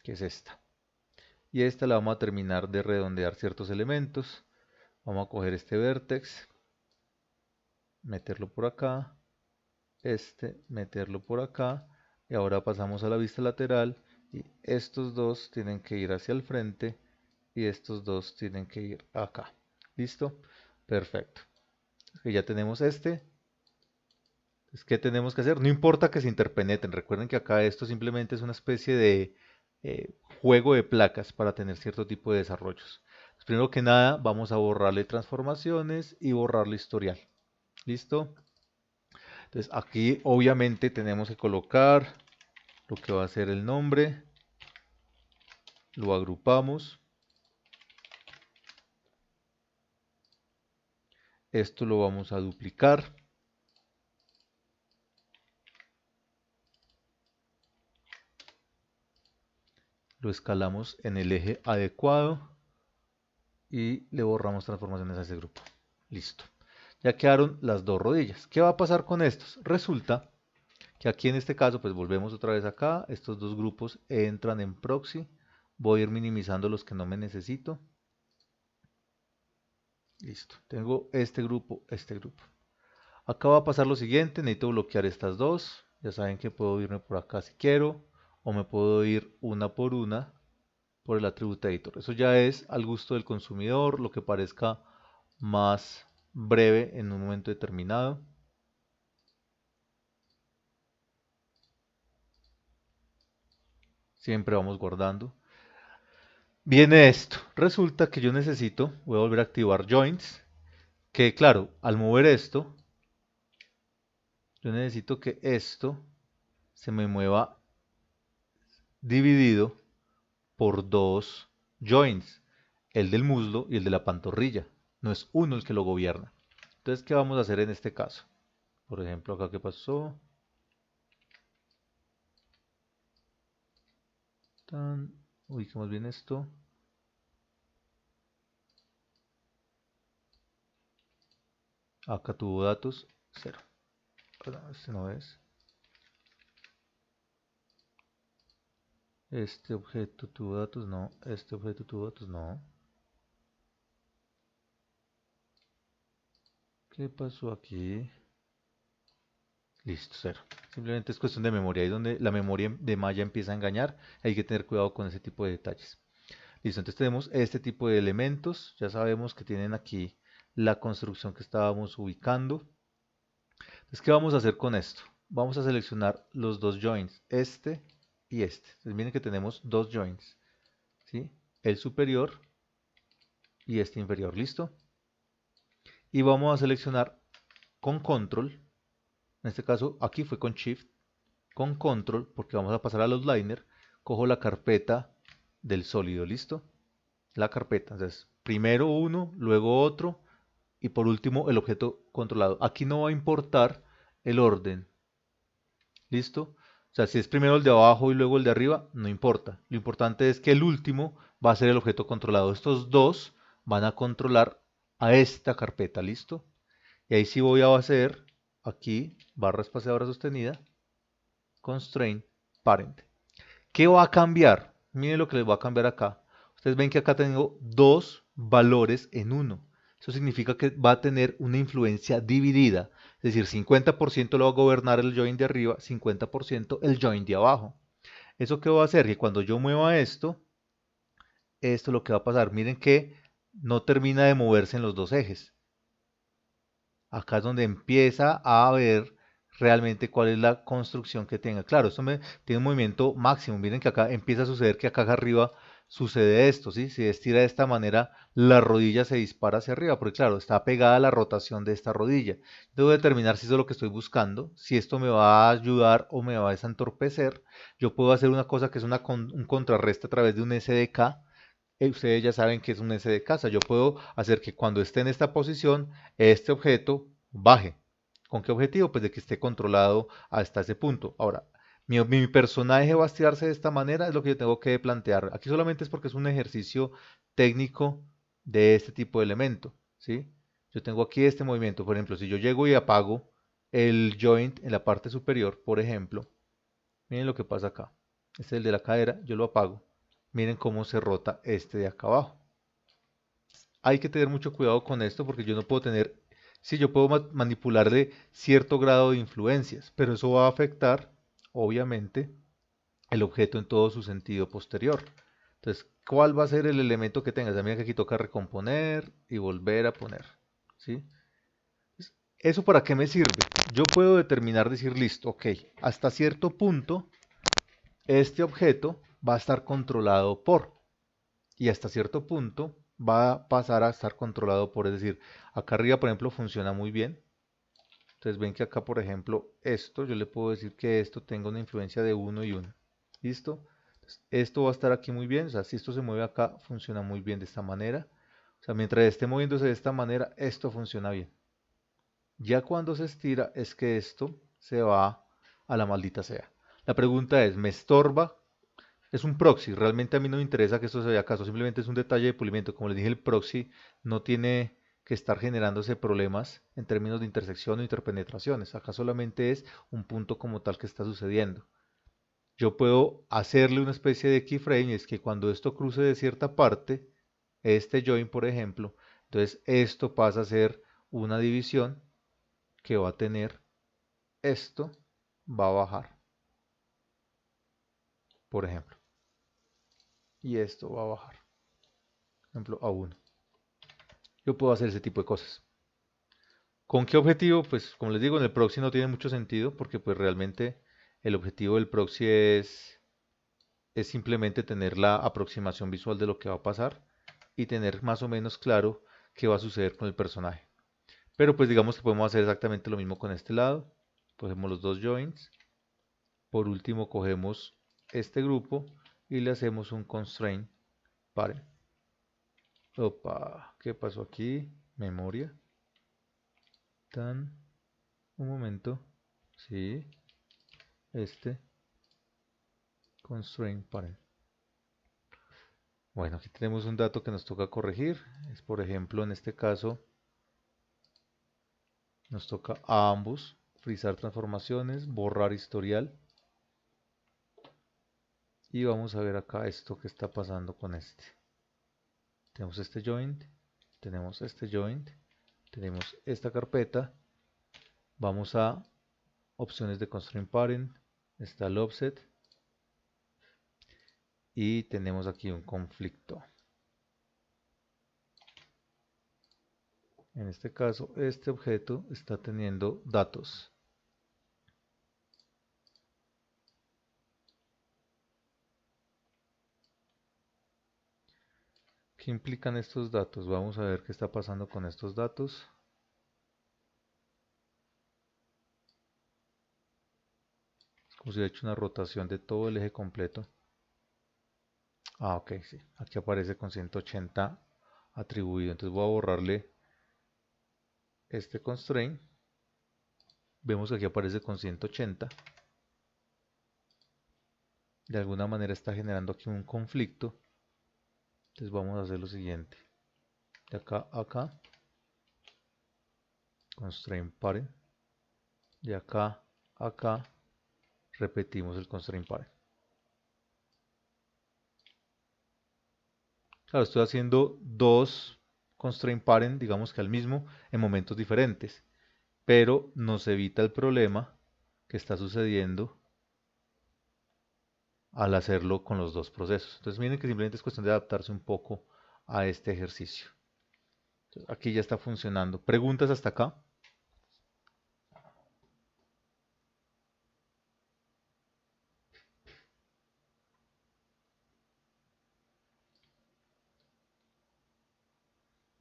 que es esta. Y esta la vamos a terminar de redondear ciertos elementos. Vamos a coger este vértex, meterlo por acá, meterlo por acá, y ahora pasamos a la vista lateral, y estos dos tienen que ir hacia el frente, y estos dos tienen que ir acá. ¿Listo? Perfecto. Y ya tenemos este. Entonces, ¿qué tenemos que hacer? No importa que se interpenetren. Recuerden que acá esto simplemente es una especie de juego de placas para tener cierto tipo de desarrollos. Entonces, primero que nada, vamos a borrarle transformaciones y borrarle historial. ¿Listo? Entonces, aquí obviamente tenemos que colocar lo que va a ser el nombre. Lo agrupamos. Esto lo vamos a duplicar. Lo escalamos en el eje adecuado y le borramos transformaciones a ese grupo. Listo. Ya quedaron las dos rodillas. ¿Qué va a pasar con estos? Resulta que aquí en este caso, pues volvemos otra vez acá. Estos dos grupos entran en proxy. Voy a ir minimizando los que no me necesito. Listo. Tengo este grupo, este grupo. Acá va a pasar lo siguiente. Necesito bloquear estas dos. Ya saben que puedo irme por acá si quiero. O me puedo ir una por una por el Attribute Editor. Eso ya es al gusto del consumidor, lo que parezca más breve en un momento determinado. Siempre vamos guardando. Viene esto. Resulta que yo necesito, voy a volver a activar joints, que claro, al mover esto, yo necesito que esto se me mueva dividido por dos joints, el del muslo y el de la pantorrilla. No es uno el que lo gobierna. Entonces, ¿qué vamos a hacer en este caso? Por ejemplo, acá ¿qué pasó? Ubiquemos bien esto. Acá tuvo datos 0. Este no es. Este objeto tuvo datos, no. Este objeto tuvo datos, no. ¿Qué pasó aquí? Listo, 0. Simplemente es cuestión de memoria. Ahí es donde la memoria de malla empieza a engañar. Hay que tener cuidado con ese tipo de detalles. Listo, entonces tenemos este tipo de elementos. Ya sabemos que tienen aquí la construcción que estábamos ubicando. Entonces, ¿qué vamos a hacer con esto? Vamos a seleccionar los dos joints, este y este. Entonces, miren que tenemos dos joints, ¿sí? El superior y este inferior, ¿listo? Y vamos a seleccionar con control, en este caso aquí fue con shift, con control, porque vamos a pasar al outliner, cojo la carpeta del sólido, ¿listo? La carpeta, entonces primero uno, luego otro y por último el objeto controlado. Aquí no va a importar el orden, ¿listo? O sea, si es primero el de abajo y luego el de arriba, no importa. Lo importante es que el último va a ser el objeto controlado. Estos dos van a controlar a esta carpeta, ¿listo? Y ahí sí voy a hacer aquí barra espaciadora sostenida, constraint parent. ¿Qué va a cambiar? Miren lo que les va a cambiar acá. Ustedes ven que acá tengo dos valores en uno. Eso significa que va a tener una influencia dividida. Es decir, 50% lo va a gobernar el join de arriba, 50% el join de abajo. ¿Eso qué va a hacer? Que cuando yo mueva esto, esto lo que va a pasar. Miren que no termina de moverse en los dos ejes. Acá es donde empieza a ver realmente cuál es la construcción que tenga. Claro, tiene un movimiento máximo. Miren que acá empieza a suceder que acá arriba sucede esto, ¿sí? Si estira de esta manera, la rodilla se dispara hacia arriba, porque claro, está pegada a la rotación de esta rodilla. Debo determinar si eso es lo que estoy buscando, si esto me va a ayudar o me va a desentorpecer. Yo puedo hacer una cosa que es un contrarreste a través de un SDK. Ustedes ya saben que es un SDK. O sea, yo puedo hacer que cuando esté en esta posición, este objeto baje. ¿Con qué objetivo? Pues de que esté controlado hasta ese punto. Ahora, mi personaje va a estirarse de esta manera, es lo que yo tengo que plantear. Aquí solamente es porque es un ejercicio técnico de este tipo de elemento, ¿sí? Yo tengo aquí este movimiento, por ejemplo, si yo llego y apago el joint en la parte superior, por ejemplo, miren lo que pasa acá. Este es el de la cadera, yo lo apago. Miren cómo se rota este de acá abajo. Hay que tener mucho cuidado con esto porque yo no puedo tener, sí, yo puedo manipularle cierto grado de influencias, pero eso va a afectar, obviamente, el objeto en todo su sentido posterior. Entonces, ¿cuál va a ser el elemento que tengas? Mira que aquí toca recomponer y volver a poner, ¿sí? ¿Eso para qué me sirve? Yo puedo determinar, decir, listo, ok, hasta cierto punto, este objeto va a estar controlado por, y hasta cierto punto va a pasar a estar controlado por, es decir, acá arriba, por ejemplo, funciona muy bien. Entonces ven que acá, por ejemplo, esto, yo le puedo decir que esto tenga una influencia de 1 y 1. ¿Listo? Entonces, esto va a estar aquí muy bien, o sea, si esto se mueve acá, funciona muy bien de esta manera. O sea, mientras esté moviéndose de esta manera, esto funciona bien. Ya cuando se estira es que esto se va a la maldita sea. La pregunta es, ¿me estorba? Es un proxy, realmente a mí no me interesa que esto se vea acaso, simplemente es un detalle de pulimiento. Como les dije, el proxy no tiene que estar generándose problemas en términos de intersección o interpenetraciones. Acá solamente es un punto como tal que está sucediendo. Yo puedo hacerle una especie de keyframe, es que cuando esto cruce de cierta parte, este join por ejemplo, entonces esto pasa a ser una división que va a tener esto, va a bajar, por ejemplo, y esto va a bajar, por ejemplo, a 1. Yo puedo hacer ese tipo de cosas. ¿Con qué objetivo? Pues como les digo, en el proxy no tiene mucho sentido porque pues realmente el objetivo del proxy es simplemente tener la aproximación visual de lo que va a pasar y tener más o menos claro qué va a suceder con el personaje. Pero pues digamos que podemos hacer exactamente lo mismo con este lado. Cogemos los dos joints. Por último cogemos este grupo y le hacemos un constraint parent. Opa, ¿qué pasó aquí? Memoria. Un momento. Sí, este constraint parent. Bueno, aquí tenemos un dato que nos toca corregir. Es por ejemplo, en este caso, nos toca a ambos frizar transformaciones, borrar historial. Y vamos a ver acá esto que está pasando con este. Tenemos este joint, tenemos este joint, tenemos esta carpeta. Vamos a opciones de constraint parent, está el offset y tenemos aquí un conflicto. En este caso, este objeto está teniendo datos. ¿Qué implican estos datos? Vamos a ver qué está pasando con estos datos. Como si hubiera hecho una rotación de todo el eje completo. Ah, ok, sí. Aquí aparece con 180 atribuido. Entonces voy a borrarle este constraint. Vemos que aquí aparece con 180. De alguna manera está generando aquí un conflicto. Entonces vamos a hacer lo siguiente. De acá a acá. Constraint parent. De acá a acá. Repetimos el constraint parent. Claro, estoy haciendo dos constraint parent, digamos que al mismo, en momentos diferentes. Pero nos evita el problema que está sucediendo al hacerlo con los dos procesos. Entonces miren que simplemente es cuestión de adaptarse un poco a este ejercicio. Entonces, aquí ya está funcionando. ¿Preguntas hasta acá?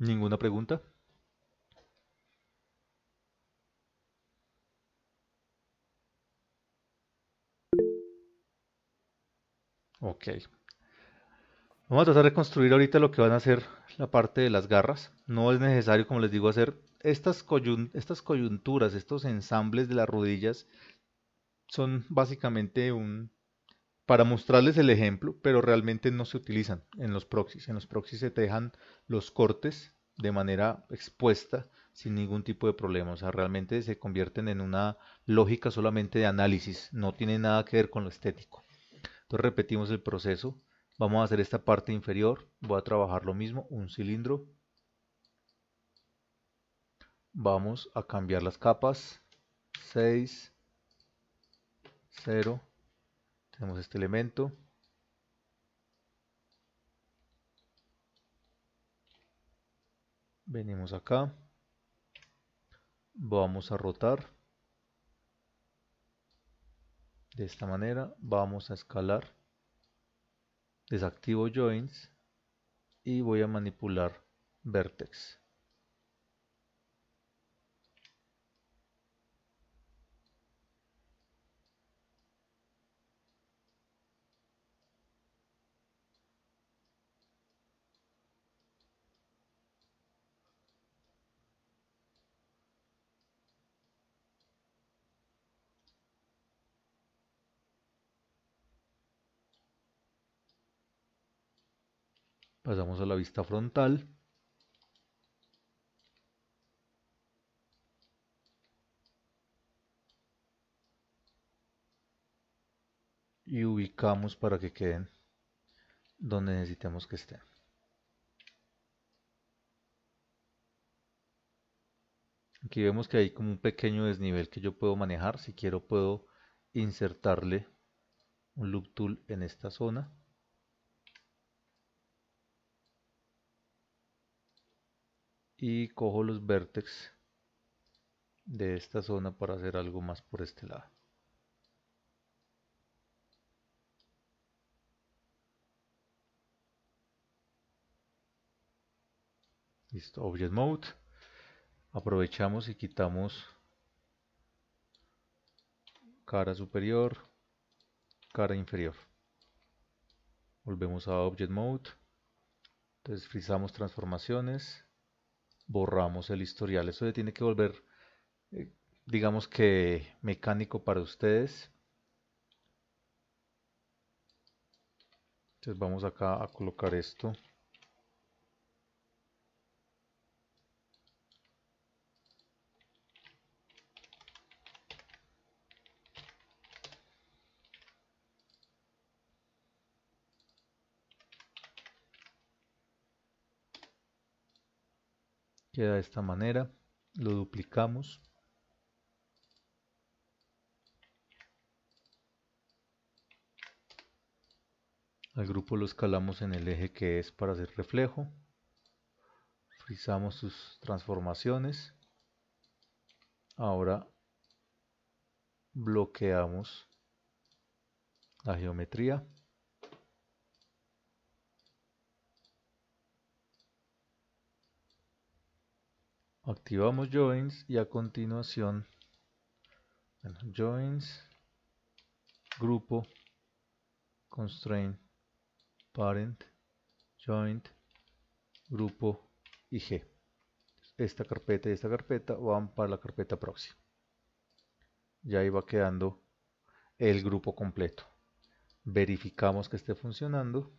¿Ninguna pregunta? Ok. Vamos a tratar de construir ahorita lo que van a ser la parte de las garras. No es necesario, como les digo, hacer estas coyunturas, estos ensambles de las rodillas. Son básicamente para mostrarles el ejemplo, pero realmente no se utilizan en los proxies. En los proxies se te dejan los cortes de manera expuesta sin ningún tipo de problema. O sea, realmente se convierten en una lógica solamente de análisis. No tiene nada que ver con lo estético. Entonces repetimos el proceso. Vamos a hacer esta parte inferior. Voy a trabajar lo mismo, un cilindro. Vamos a cambiar las capas. 6, 0. Tenemos este elemento. Venimos acá. Vamos a rotar. De esta manera vamos a escalar. Desactivo joins y voy a manipular vertex. Pasamos a la vista frontal. Y ubicamos para que queden donde necesitemos que estén. Aquí vemos que hay como un pequeño desnivel que yo puedo manejar. Si quiero puedo insertarle un loop tool en esta zona. Y cojo los vértices de esta zona para hacer algo más por este lado. Listo, Object Mode. Aprovechamos y quitamos cara superior, cara inferior. Volvemos a Object Mode. Entonces frizamos transformaciones. Borramos el historial. Eso se tiene que volver, digamos que mecánico para ustedes. Entonces vamos acá a colocar esto. Queda de esta manera. Lo duplicamos. Al grupo lo escalamos en el eje que es para hacer reflejo. Frizamos sus transformaciones. Ahora bloqueamos la geometría. Activamos joins y a continuación, joins, grupo, constraint, parent, joint, grupo y G. Esta carpeta y esta carpeta van para la carpeta proxy. Ya ahí va quedando el grupo completo. Verificamos que esté funcionando.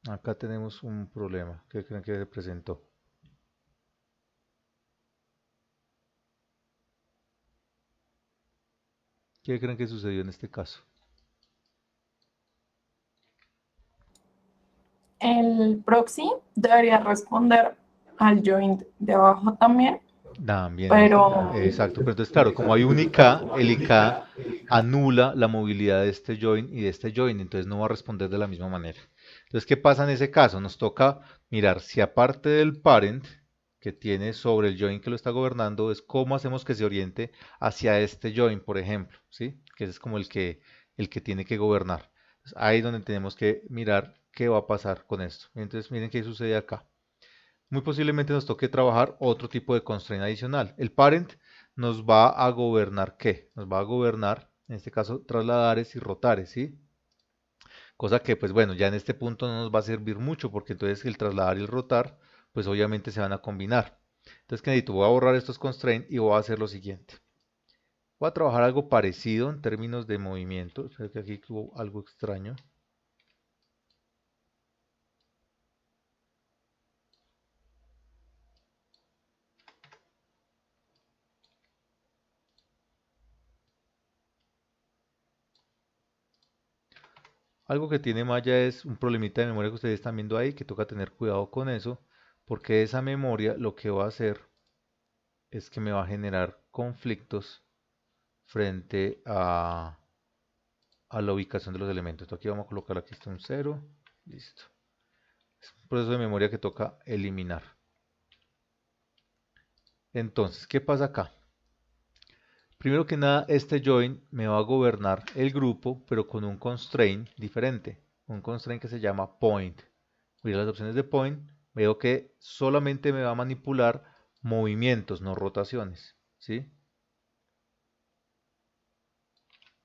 Acá tenemos un problema. ¿Qué creen que se presentó? ¿Qué creen que sucedió en este caso? El proxy debería responder al joint de abajo también, También, pero exacto. Pero entonces, claro, como hay un IK, el IK anula la movilidad de este join y de este join, entonces no va a responder de la misma manera. Entonces, ¿qué pasa en ese caso? Nos toca mirar si aparte del parent que tiene sobre el join que lo está gobernando, es cómo hacemos que se oriente hacia este join, por ejemplo, ¿sí? Que ese es como el que tiene que gobernar. Entonces, ahí es donde tenemos que mirar qué va a pasar con esto. Entonces, miren qué sucede acá. Muy posiblemente nos toque trabajar otro tipo de constraint adicional. El parent nos va a gobernar ¿qué? Nos va a gobernar, en este caso, trasladares y rotares, ¿sí? Cosa que, pues bueno, ya en este punto no nos va a servir mucho porque entonces el trasladar y el rotar, pues obviamente se van a combinar. Entonces, ¿qué necesito? Voy a borrar estos constraints y voy a hacer lo siguiente. Voy a trabajar algo parecido en términos de movimiento. Espero que aquí hubo algo extraño. Algo que tiene Maya es un problemita de memoria que ustedes están viendo ahí, que toca tener cuidado con eso, porque esa memoria lo que va a hacer es que me va a generar conflictos frente a la ubicación de los elementos. Entonces aquí vamos a colocar aquí un 0, listo. Es un proceso de memoria que toca eliminar. Entonces, ¿qué pasa acá? Primero que nada, este join me va a gobernar el grupo, pero con un constraint diferente. Un constraint que se llama point. Voy a las opciones de point, veo que solamente me va a manipular movimientos, no rotaciones. ¿Sí?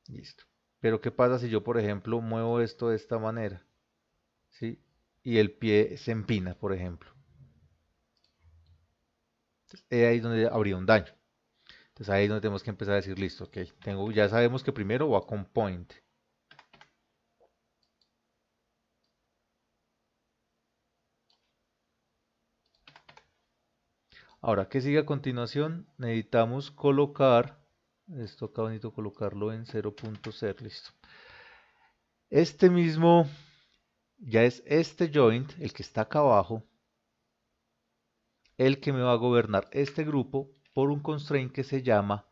Listo. Pero ¿qué pasa si yo, por ejemplo, muevo esto de esta manera? ¿Sí? Y el pie se empina, por ejemplo. Entonces, ahí es donde habría un daño. Entonces ahí es donde tenemos que empezar a decir, listo, ok, ya sabemos que primero va con point. Ahora, ¿qué sigue a continuación? Necesitamos colocar, esto acá bonito colocarlo en 0.0, listo. Este mismo, ya es este joint, el que está acá abajo, el que me va a gobernar este grupo por un constraint que se llama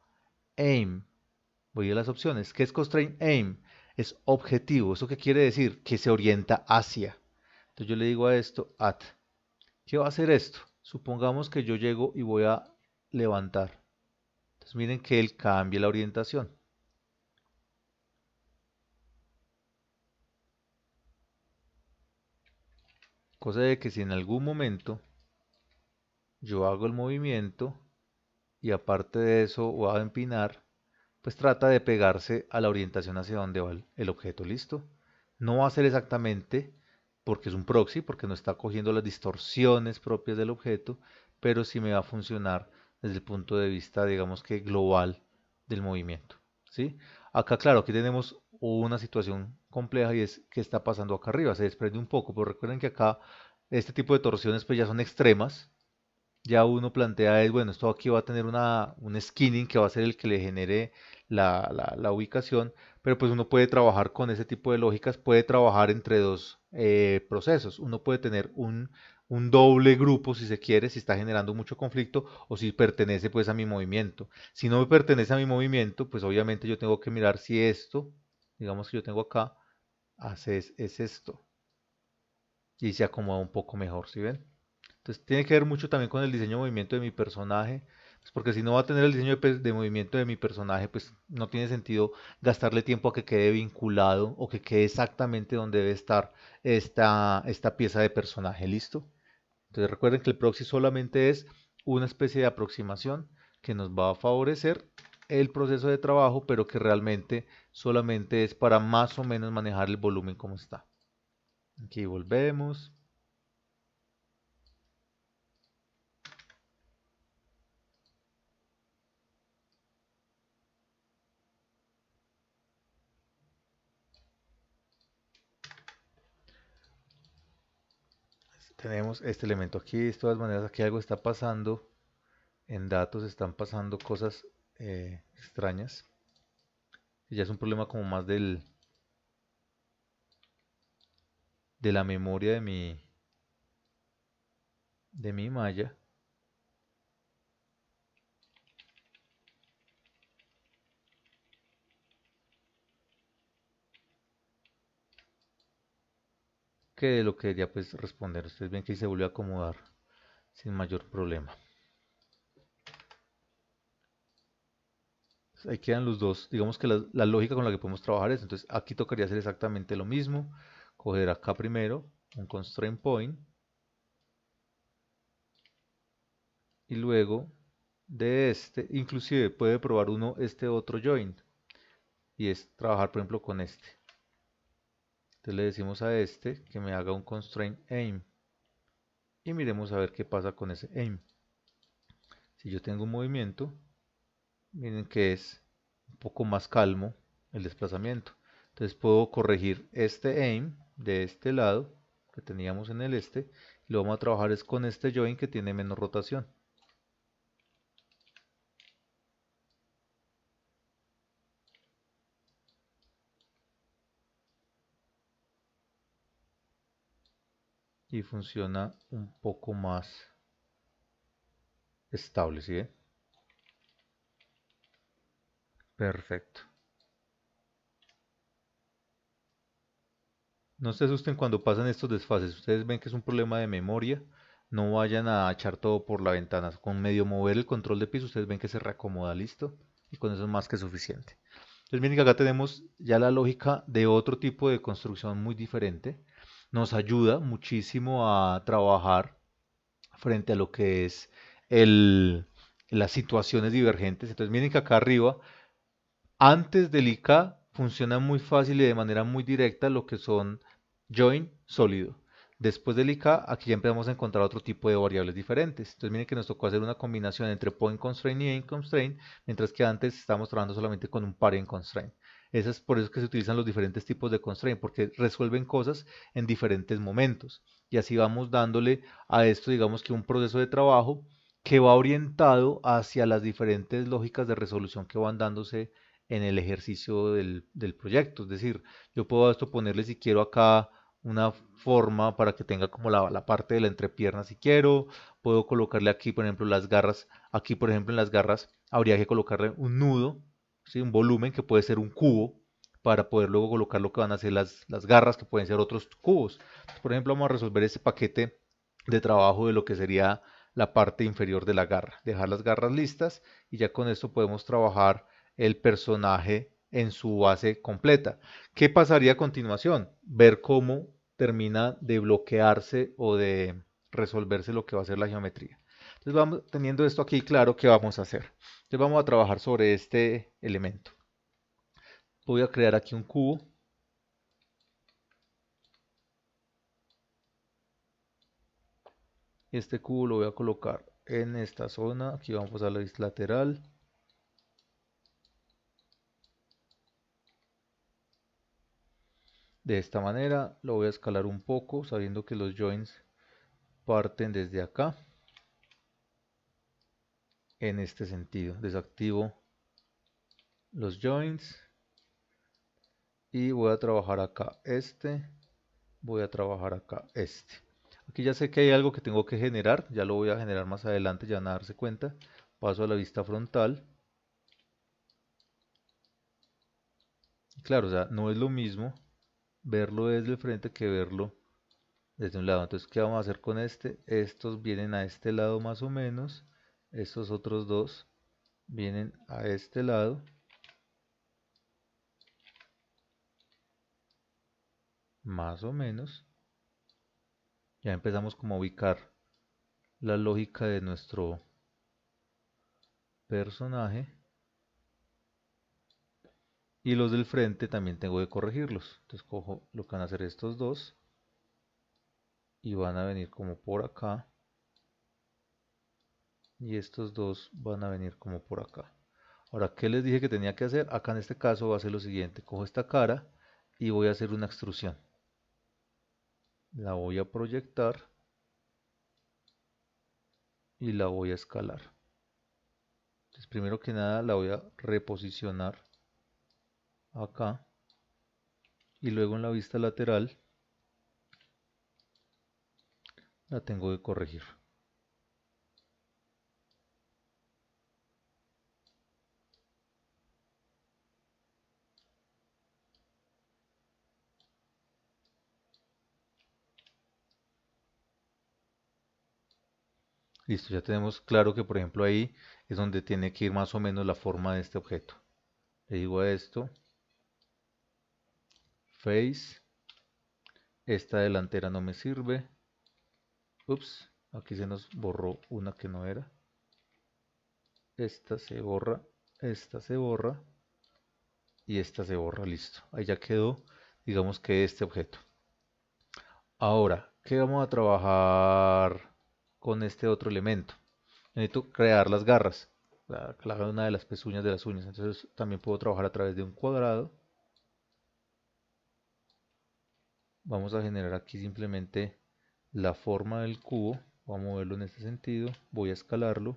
aim. Voy a las opciones. ¿Qué es constraint aim? Es objetivo. ¿Eso qué quiere decir? Que se orienta hacia. Entonces yo le digo a esto, at. ¿Qué va a hacer esto? Supongamos que yo llego y voy a levantar. Entonces miren que él cambia la orientación. Cosa de que si en algún momento yo hago el movimiento y aparte de eso voy a empinar, pues trata de pegarse a la orientación hacia donde va el objeto, ¿listo? No va a ser exactamente porque es un proxy, porque no está cogiendo las distorsiones propias del objeto, pero sí me va a funcionar desde el punto de vista, digamos que global del movimiento, ¿sí? Acá, claro, aquí tenemos una situación compleja y es qué está pasando acá arriba, se desprende un poco, pero recuerden que acá este tipo de torsiones pues ya son extremas, ya uno plantea es, bueno, esto aquí va a tener un skinning que va a ser el que le genere la ubicación, pero pues uno puede trabajar con ese tipo de lógicas, puede trabajar entre dos procesos. Uno puede tener un doble grupo, si se quiere, si está generando mucho conflicto o si pertenece pues a mi movimiento. Si no me pertenece a mi movimiento, pues obviamente yo tengo que mirar si esto, digamos que yo tengo acá, es esto y se acomoda un poco mejor, ¿sí ven? Entonces tiene que ver mucho también con el diseño de movimiento de mi personaje, pues porque si no va a tener el diseño de movimiento de mi personaje, pues no tiene sentido gastarle tiempo a que quede vinculado o que quede exactamente donde debe estar esta pieza de personaje, ¿listo? Entonces recuerden que el proxy solamente es una especie de aproximación que nos va a favorecer el proceso de trabajo, pero que realmente solamente es para más o menos manejar el volumen como está. Aquí volvemos. Tenemos este elemento aquí. De todas maneras, aquí algo está pasando. En datos están pasando cosas extrañas. Ya es un problema como más de la memoria de mi malla. Que de lo que quería pues responder. Ustedes ven que se volvió a acomodar sin mayor problema. Ahí quedan los dos. Digamos que la lógica con la que podemos trabajar es, entonces aquí tocaría hacer exactamente lo mismo. Coger acá primero un constraint point y luego de este, inclusive puede probar uno este otro join y es trabajar por ejemplo con este. Entonces le decimos a este que me haga un constraint aim y miremos a ver qué pasa con ese aim. Si yo tengo un movimiento, miren que es un poco más calmo el desplazamiento. Entonces puedo corregir este aim de este lado que teníamos en el este y lo vamos a trabajar es con este join que tiene menos rotación. Y funciona un poco más estable, ¿sí ven? Perfecto. No se asusten cuando pasan estos desfases. Ustedes ven que es un problema de memoria. No vayan a echar todo por la ventana. Con medio mover el control de piso, ustedes ven que se reacomoda, listo. Y con eso es más que suficiente. Entonces miren que acá tenemos ya la lógica de otro tipo de construcción muy diferente. Nos ayuda muchísimo a trabajar frente a lo que es el, las situaciones divergentes. Entonces miren que acá arriba antes del IK funciona muy fácil y de manera muy directa lo que son join sólido. Después del IK, aquí ya empezamos a encontrar otro tipo de variables diferentes. Entonces miren que nos tocó hacer una combinación entre point constraint y aim constraint, mientras que antes estábamos trabajando solamente con un parent constraint. Es por eso que se utilizan los diferentes tipos de constraint, porque resuelven cosas en diferentes momentos. Y así vamos dándole a esto, digamos que un proceso de trabajo que va orientado hacia las diferentes lógicas de resolución que van dándose en el ejercicio del proyecto. Es decir, yo puedo a esto ponerle si quiero acá una forma para que tenga como la parte de la entrepierna si quiero. Puedo colocarle aquí, por ejemplo, las garras. Aquí, por ejemplo, en las garras habría que colocarle un nudo, ¿sí? Un volumen que puede ser un cubo para poder luego colocar lo que van a ser las garras que pueden ser otros cubos. Entonces, por ejemplo, vamos a resolver ese paquete de trabajo de lo que sería la parte inferior de la garra. Dejar las garras listas y ya con esto podemos trabajar el personaje en su base completa. ¿Qué pasaría a continuación? Ver cómo termina de bloquearse o de resolverse lo que va a ser la geometría. Entonces vamos teniendo esto aquí claro, ¿qué vamos a hacer? Entonces vamos a trabajar sobre este elemento. Voy a crear aquí un cubo. Este cubo lo voy a colocar en esta zona. Aquí vamos a la lateral. De esta manera lo voy a escalar un poco, sabiendo que los joins parten desde acá. En este sentido, desactivo los joins y voy a trabajar acá este, voy a trabajar acá este. Aquí ya sé que hay algo que tengo que generar, ya lo voy a generar más adelante, ya van a darse cuenta. Paso a la vista frontal. Claro, o sea, no es lo mismo verlo desde el frente que verlo desde un lado. Entonces, ¿qué vamos a hacer con este? Estos vienen a este lado más o menos. Estos otros dos vienen a este lado. Más o menos. Ya empezamos como a ubicar la lógica de nuestro personaje. Y los del frente también tengo que corregirlos. Entonces cojo lo que van a hacer estos dos. Y van a venir como por acá. Y estos dos van a venir como por acá. Ahora, ¿qué les dije que tenía que hacer? Acá en este caso voy a hacer lo siguiente. Cojo esta cara y voy a hacer una extrusión. La voy a proyectar y la voy a escalar. Entonces, primero que nada la voy a reposicionar acá. Y luego en la vista lateral la tengo que corregir. Listo, ya tenemos claro que por ejemplo ahí es donde tiene que ir más o menos la forma de este objeto. Le digo a esto, face, esta delantera no me sirve. Ups, aquí se nos borró una que no era. Esta se borra, esta se borra y esta se borra, listo. Ahí ya quedó, digamos que este objeto. Ahora, ¿qué vamos a trabajar con este otro elemento? Necesito crear las garras, cada una de las pezuñas de las uñas. Entonces también puedo trabajar a través de un cuadrado. Vamos a generar aquí simplemente la forma del cubo. Voy a moverlo en este sentido. Voy a escalarlo.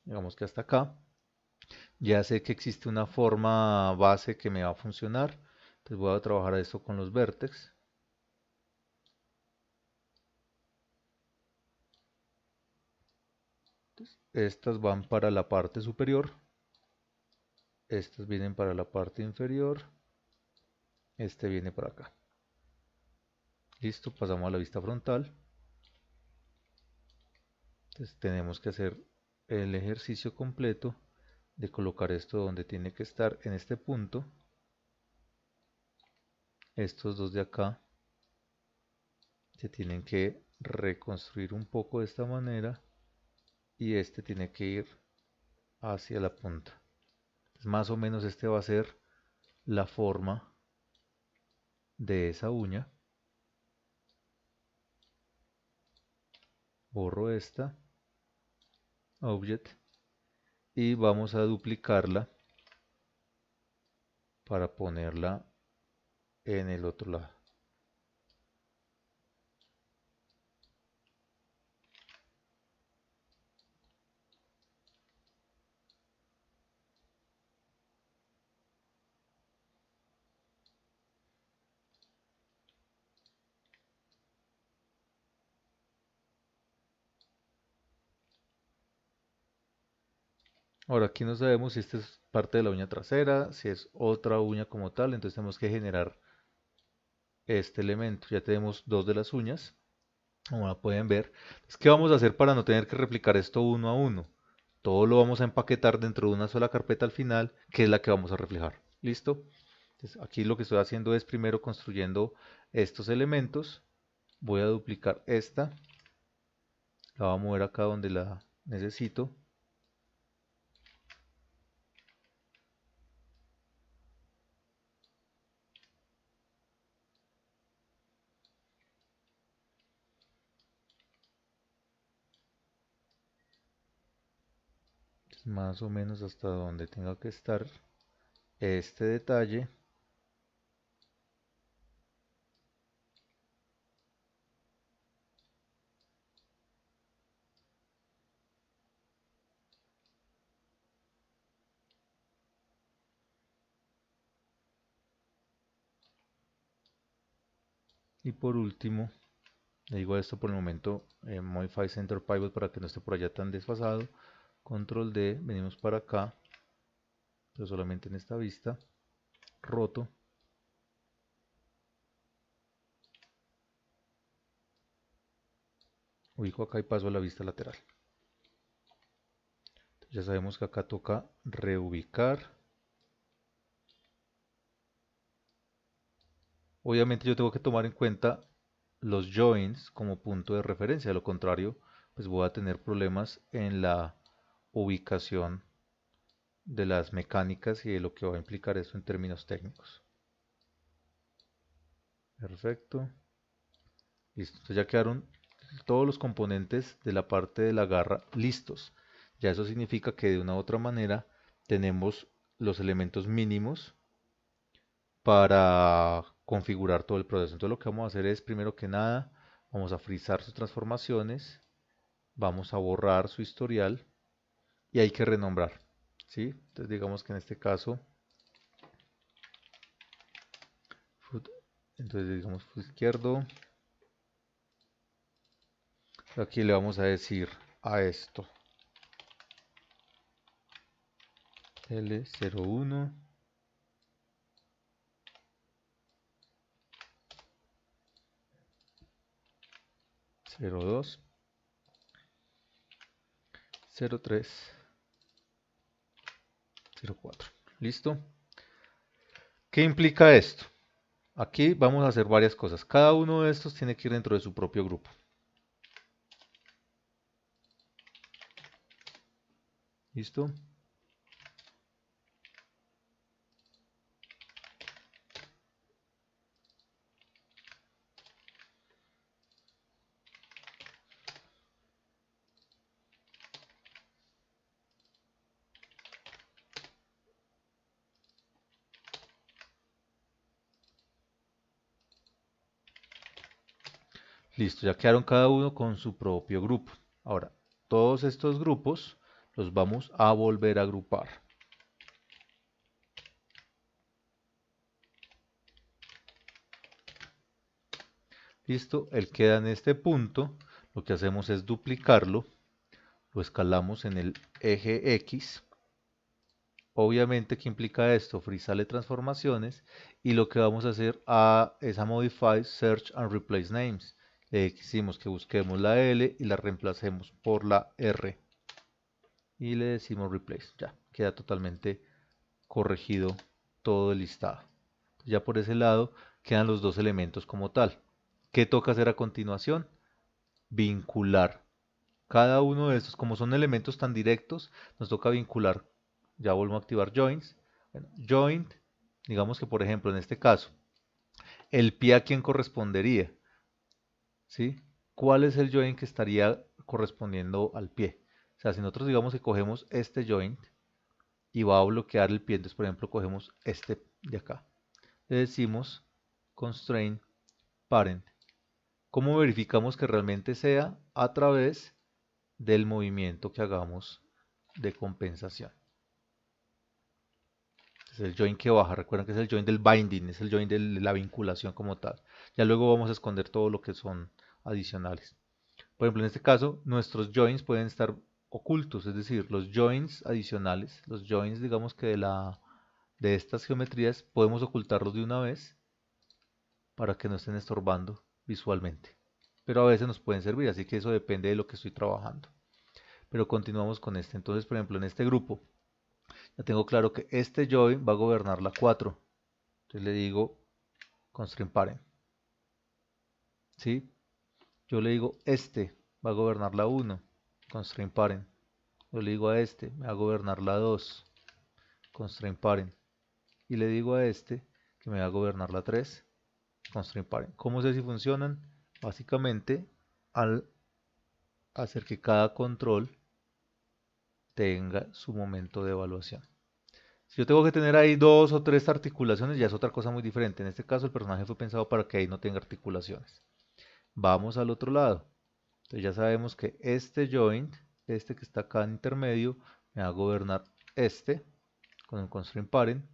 Digamos que hasta acá. Ya sé que existe una forma base que me va a funcionar. Entonces voy a trabajar esto con los vértices. Estas van para la parte superior. Estas vienen para la parte inferior. Este viene para acá. Listo, pasamos a la vista frontal. Entonces tenemos que hacer el ejercicio completo de colocar esto donde tiene que estar en este punto. Estos dos de acá se tienen que reconstruir un poco de esta manera y este tiene que ir hacia la punta. Entonces, más o menos este va a ser la forma de esa uña. Borro esta, object, y vamos a duplicarla para ponerla en el otro lado. Ahora aquí no sabemos si esta es parte de la uña trasera, si es otra uña como tal, entonces tenemos que generar este elemento. Ya tenemos dos de las uñas, como la pueden ver. Entonces, ¿qué vamos a hacer para no tener que replicar esto uno a uno? Todo lo vamos a empaquetar dentro de una sola carpeta al final, que es la que vamos a reflejar. ¿Listo? Entonces, aquí lo que estoy haciendo es primero construyendo estos elementos. Voy a duplicar esta, la voy a mover acá donde la necesito. Más o menos hasta donde tenga que estar este detalle. Y por último, le digo esto por el momento, Modify Center Pivot para que no esté por allá tan desfasado. Control D, venimos para acá, pero solamente en esta vista, roto. Ubico acá y paso a la vista lateral. Ya sabemos que acá toca reubicar. Obviamente yo tengo que tomar en cuenta los joins como punto de referencia. De lo contrario, pues voy a tener problemas en la ubicación de las mecánicas y de lo que va a implicar eso en términos técnicos. Perfecto. Listo. Entonces ya quedaron todos los componentes de la parte de la garra listos. Ya eso significa que de una u otra manera tenemos los elementos mínimos para configurar todo el proceso. Entonces lo que vamos a hacer es, primero que nada, vamos a frizar sus transformaciones, vamos a borrar su historial y hay que renombrar, ¿sí? Entonces digamos que en este caso, entonces digamos foot izquierdo, aquí le vamos a decir a esto L01, 02, 03, 04. ¿Listo? ¿Qué implica esto? Aquí vamos a hacer varias cosas. Cada uno de estos tiene que ir dentro de su propio grupo. ¿Listo? Listo, ya quedaron cada uno con su propio grupo. Ahora, todos estos grupos los vamos a volver a agrupar. Listo, él queda en este punto. Lo que hacemos es duplicarlo. Lo escalamos en el eje X. Obviamente, ¿qué implica esto? Frizarle transformaciones. Y lo que vamos a hacer es a Modify Search and Replace Names. Le decimos que busquemos la L y la reemplacemos por la R. Y le decimos Replace. Ya, queda totalmente corregido todo el listado. Ya por ese lado quedan los dos elementos como tal. ¿Qué toca hacer a continuación? Vincular. Cada uno de estos, como son elementos tan directos, nos toca vincular. Ya vuelvo a activar joins. Bueno, joint, digamos que por ejemplo en este caso, el pie a quién correspondería, ¿sí? ¿Cuál es el joint que estaría correspondiendo al pie? O sea, si nosotros digamos que cogemos este joint y va a bloquear el pie, entonces por ejemplo cogemos este de acá. Le decimos constraint parent. ¿Cómo verificamos que realmente sea? A través del movimiento que hagamos de compensación. Es el join que baja, recuerden que es el join del binding, es el join de la vinculación como tal. Ya luego vamos a esconder todo lo que son adicionales. Por ejemplo, en este caso, nuestros joins pueden estar ocultos, es decir, los joins adicionales, los joins digamos que de estas geometrías, podemos ocultarlos de una vez para que no estén estorbando visualmente. Pero a veces nos pueden servir, así que eso depende de lo que estoy trabajando. Pero continuamos con este. Entonces, por ejemplo, en este grupo, ya tengo claro que este join va a gobernar la 4. Entonces le digo constraint parent. ¿Sí? Yo le digo este va a gobernar la 1. Constraint parent. Yo le digo a este, me va a gobernar la 2. Constraint parent. Y le digo a este que me va a gobernar la 3. Constraint parent. ¿Cómo sé si funcionan? Básicamente, al hacer que cada control tenga su momento de evaluación. Si yo tengo que tener ahí 2 o 3 articulaciones, ya es otra cosa muy diferente. En este caso, el personaje fue pensado para que ahí no tenga articulaciones. Vamos al otro lado. Entonces ya sabemos que este joint, este que está acá en intermedio, me va a gobernar este con el constraint parent.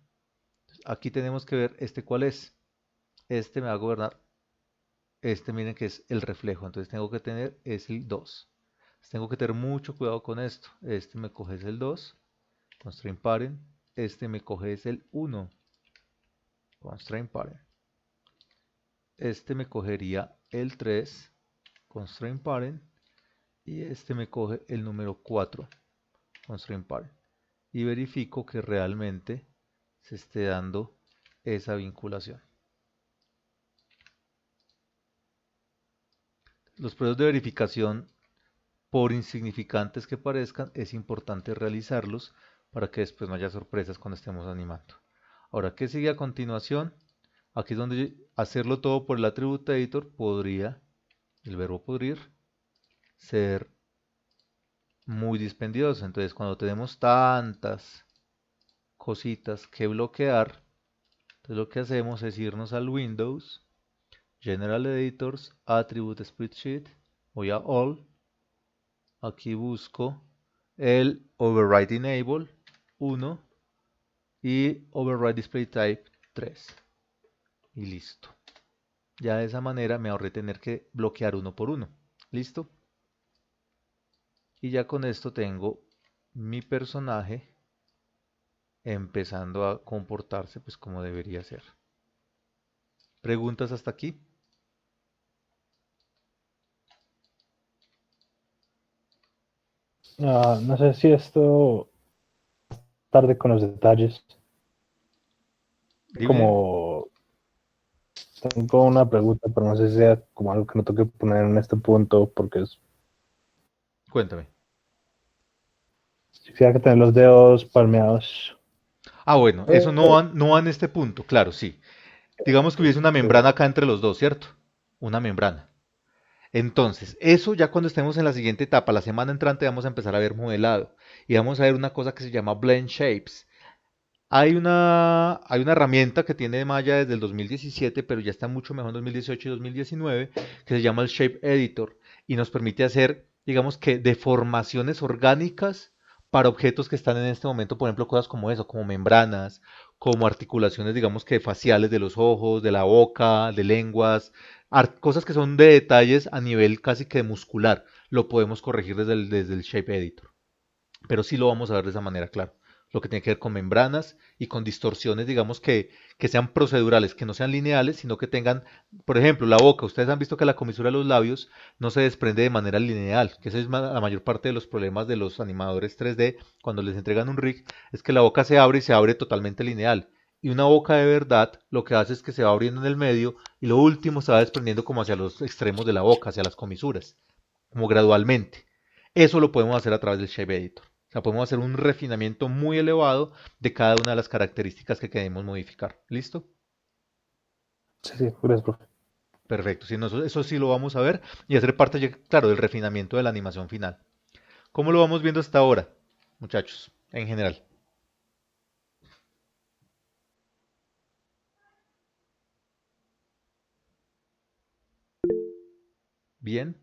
Aquí tenemos que ver este cuál es. Este me va a gobernar Este miren que es el reflejo, entonces tengo que tener es el 2. Tengo que tener mucho cuidado con esto. Este me coge es el 2, constraint parent. Este me coge es el 1, constraint parent. Este me cogería el 3, constraint parent. Y este me coge el número 4, constraint parent. Y verifico que realmente se esté dando esa vinculación. Los procesos de verificación, por insignificantes que parezcan, es importante realizarlos para que después no haya sorpresas cuando estemos animando. Ahora, ¿qué sigue a continuación? Aquí es donde hacerlo todo por el Attribute Editor podría, el verbo podrir, ser muy dispendioso. Entonces, cuando tenemos tantas cositas que bloquear, entonces lo que hacemos es irnos al Windows, General Editors, Attribute Spreadsheet, voy a All, aquí busco el Override Enable 1 y Override Display Type 3 y listo. Ya de esa manera me ahorré tener que bloquear uno por uno. ¿Listo? Y ya con esto tengo mi personaje empezando a comportarse pues como debería ser. ¿Preguntas hasta aquí? No sé si esto tarde con los detalles. Dime, dime. Como tengo una pregunta, pero no sé si sea como algo que no tengo que poner en este punto, porque es, Cuéntame. quisiera que tener los dedos palmeados. Ah, bueno, eso Eh, no va en este punto, claro, sí. Digamos que hubiese una membrana acá entre los dos, ¿cierto? Una membrana. Entonces, eso ya cuando estemos en la siguiente etapa, la semana entrante, vamos a empezar a ver modelado. Y vamos a ver una cosa que se llama Blend Shapes. Hay una herramienta que tiene Maya desde el 2017, pero ya está mucho mejor en 2018 y 2019, que se llama el Shape Editor y nos permite hacer, digamos que, deformaciones orgánicas para objetos que están en este momento, por ejemplo, cosas como eso, como membranas, como articulaciones, digamos que faciales de los ojos, de la boca, de lenguas, cosas que son de detalles a nivel casi que muscular. Lo podemos corregir desde el Shape Editor, pero sí lo vamos a ver de esa manera, claro. Lo que tiene que ver con membranas y con distorsiones, digamos que sean procedurales, que no sean lineales, sino que tengan, por ejemplo, la boca. Ustedes han visto que la comisura de los labios no se desprende de manera lineal, que esa es la mayor parte de los problemas de los animadores 3D cuando les entregan un rig, es que la boca se abre y se abre totalmente lineal. Y una boca de verdad lo que hace es que se va abriendo en el medio y lo último se va desprendiendo como hacia los extremos de la boca, hacia las comisuras, como gradualmente. Eso lo podemos hacer a través del Shape Editor. O sea, podemos hacer un refinamiento muy elevado de cada una de las características que queremos modificar. ¿Listo? sí, gracias, profe. Perfecto. Si no, eso sí lo vamos a ver y hacer parte, claro, del refinamiento de la animación final. ¿Cómo lo vamos viendo hasta ahora, muchachos, en general? Bien.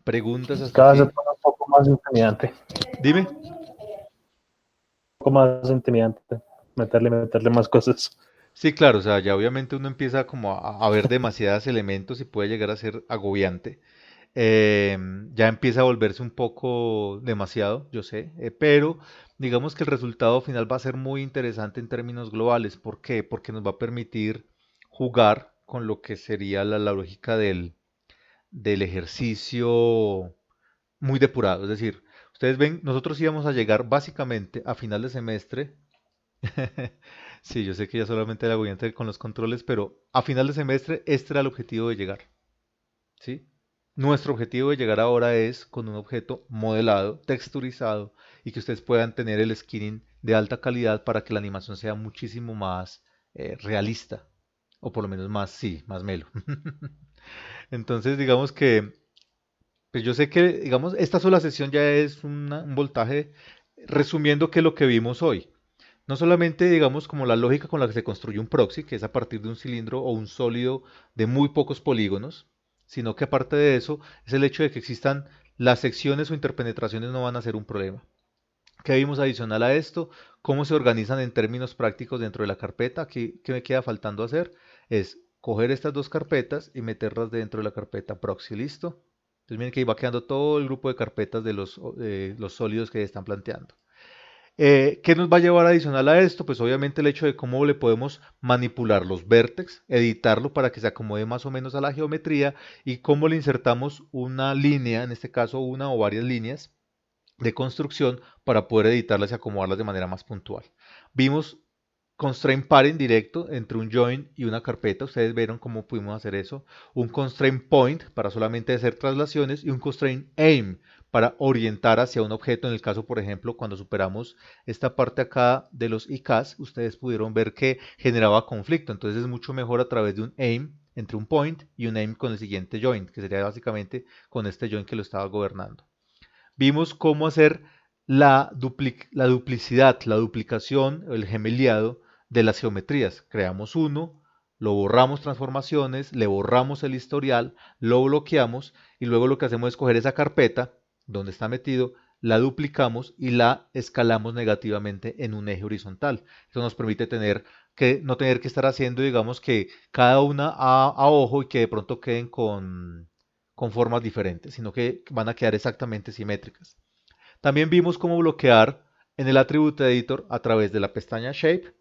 Preguntas hasta Cada vez se aquí. pone un poco más intimidante. Dime. Un poco más intimidante. Meterle más cosas. Sí, claro, o sea, ya obviamente uno empieza como a ver demasiados elementos y puede llegar a ser agobiante. Ya empieza a volverse un poco demasiado, yo sé, pero digamos que el resultado final va a ser muy interesante en términos globales. ¿Por qué? Porque nos va a permitir jugar con lo que sería la lógica del ejercicio muy depurado. Es decir, ustedes ven, nosotros íbamos a llegar básicamente a final de semestre. Sí, yo sé que ya solamente era agobiante con los controles, pero a final de semestre este era el objetivo de llegar. ¿Sí? Nuestro objetivo de llegar ahora es con un objeto modelado, texturizado y que ustedes puedan tener el skinning de alta calidad para que la animación sea muchísimo más realista o por lo menos más, sí, más melo. Entonces, digamos que, pues yo sé que, digamos, esta sola sesión ya es un voltaje resumiendo qué es lo que vimos hoy. No solamente, digamos, como la lógica con la que se construye un proxy, que es a partir de un cilindro o un sólido de muy pocos polígonos, sino que aparte de eso, es el hecho de que existan las secciones o interpenetraciones no van a ser un problema. ¿Qué vimos adicional a esto? ¿Cómo se organizan en términos prácticos dentro de la carpeta? ¿Qué me queda faltando hacer? Es coger estas dos carpetas y meterlas dentro de la carpeta proxy, ¿listo? Entonces miren que ahí va quedando todo el grupo de carpetas de los sólidos que están planteando. ¿Qué nos va a llevar adicional a esto? Pues obviamente el hecho de cómo le podemos manipular los vértices, editarlo para que se acomode más o menos a la geometría y cómo le insertamos una línea, en este caso una o varias líneas de construcción para poder editarlas y acomodarlas de manera más puntual. Vimos constraint parent directo entre un join y una carpeta. Ustedes vieron cómo pudimos hacer eso. Un constraint point para solamente hacer traslaciones y un constraint aim para orientar hacia un objeto. En el caso, por ejemplo, cuando superamos esta parte acá de los ICAs, ustedes pudieron ver que generaba conflicto. Entonces es mucho mejor a través de un aim entre un point y un aim con el siguiente join, que sería básicamente con este join que lo estaba gobernando. Vimos cómo hacer la duplicidad, la duplicación, el gemeliado de las geometrías. Creamos uno, lo borramos transformaciones, le borramos el historial, lo bloqueamos y luego lo que hacemos es coger esa carpeta donde está metido, la duplicamos y la escalamos negativamente en un eje horizontal. Eso nos permite no tener que estar haciendo, digamos que cada una a ojo y que de pronto queden con formas diferentes, sino que van a quedar exactamente simétricas. También vimos cómo bloquear en el Attribute Editor a través de la pestaña Shape,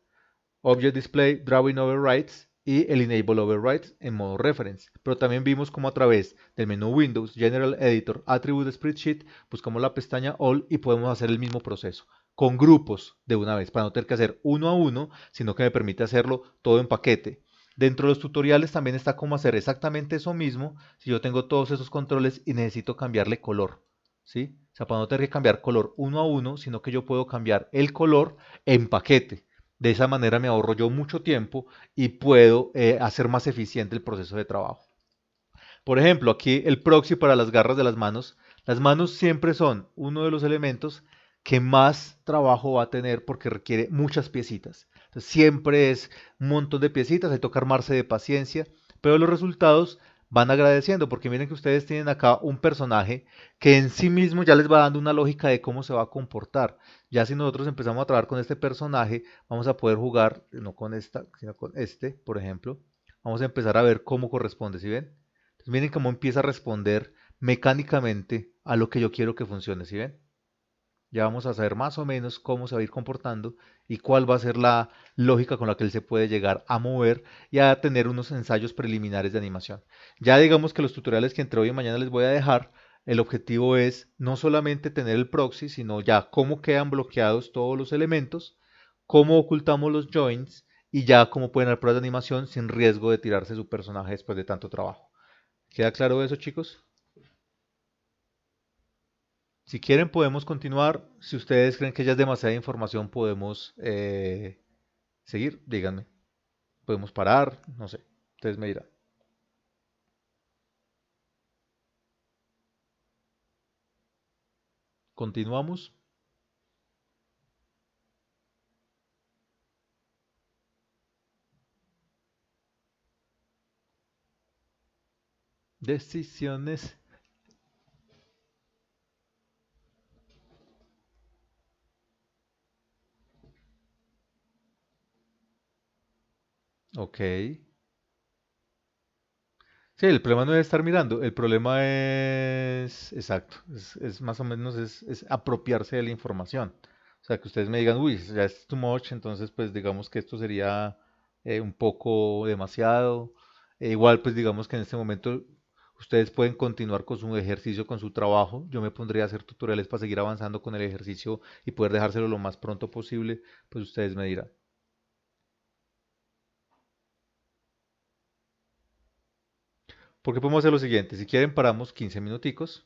Object Display, Drawing Overrides y el Enable Overrides en modo Reference. Pero también vimos cómo a través del menú Windows, General Editor, Attribute Spreadsheet, buscamos la pestaña All y podemos hacer el mismo proceso con grupos de una vez, para no tener que hacer uno a uno, sino que me permite hacerlo todo en paquete. Dentro de los tutoriales también está cómo hacer exactamente eso mismo si yo tengo todos esos controles y necesito cambiarle color, ¿sí? O sea, para no tener que cambiar color uno a uno, sino que yo puedo cambiar el color en paquete. De esa manera me ahorro yo mucho tiempo y puedo hacer más eficiente el proceso de trabajo. Por ejemplo, aquí el proxy para las garras de las manos. Las manos siempre son uno de los elementos que más trabajo va a tener porque requiere muchas piecitas. Entonces, siempre es un montón de piecitas, hay que armarse de paciencia, pero los resultados van agradeciendo porque miren que ustedes tienen acá un personaje que en sí mismo ya les va dando una lógica de cómo se va a comportar. Ya si nosotros empezamos a trabajar con este personaje, vamos a poder jugar, no con esta, sino con este, por ejemplo. Vamos a empezar a ver cómo corresponde, ¿sí ven? Entonces miren cómo empieza a responder mecánicamente a lo que yo quiero que funcione, ¿sí ven? Ya vamos a saber más o menos cómo se va a ir comportando y cuál va a ser la lógica con la que él se puede llegar a mover y a tener unos ensayos preliminares de animación. Ya digamos que los tutoriales que entre hoy y mañana les voy a dejar, el objetivo es no solamente tener el proxy, sino ya cómo quedan bloqueados todos los elementos, cómo ocultamos los joins y ya cómo pueden haber pruebas de animación sin riesgo de tirarse su personaje después de tanto trabajo. ¿Queda claro eso, chicos? Si quieren podemos continuar. Si ustedes creen que ya es demasiada información, podemos seguir. Díganme. Podemos parar. No sé. Ustedes me dirán. Continuamos. Decisiones. Ok. Sí, el problema no es estar mirando, el problema es, exacto, es más o menos es apropiarse de la información. O sea, que ustedes me digan, uy, ya es too much, entonces pues digamos que esto sería un poco demasiado. Igual pues digamos que en este momento ustedes pueden continuar con su ejercicio, con su trabajo. Yo me pondría a hacer tutoriales para seguir avanzando con el ejercicio y poder dejárselo lo más pronto posible, pues ustedes me dirán. Porque podemos hacer lo siguiente, si quieren paramos 15 minuticos.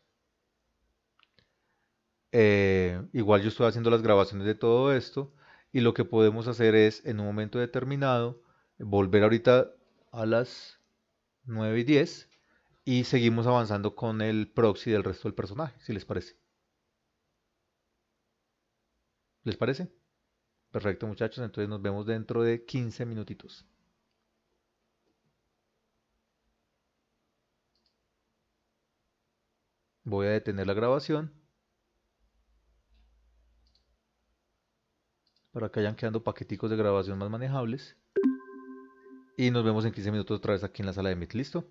Igual yo estoy haciendo las grabaciones de todo esto y lo que podemos hacer es en un momento determinado volver ahorita a las 9:10 y seguimos avanzando con el proxy del resto del personaje, si les parece. ¿Les parece? Perfecto, muchachos, entonces nos vemos dentro de 15 minutitos. Voy a detener la grabación para que vayan quedando paqueticos de grabación más manejables. y nos vemos en 15 minutos otra vez aquí en la sala de Meet. ¿Listo?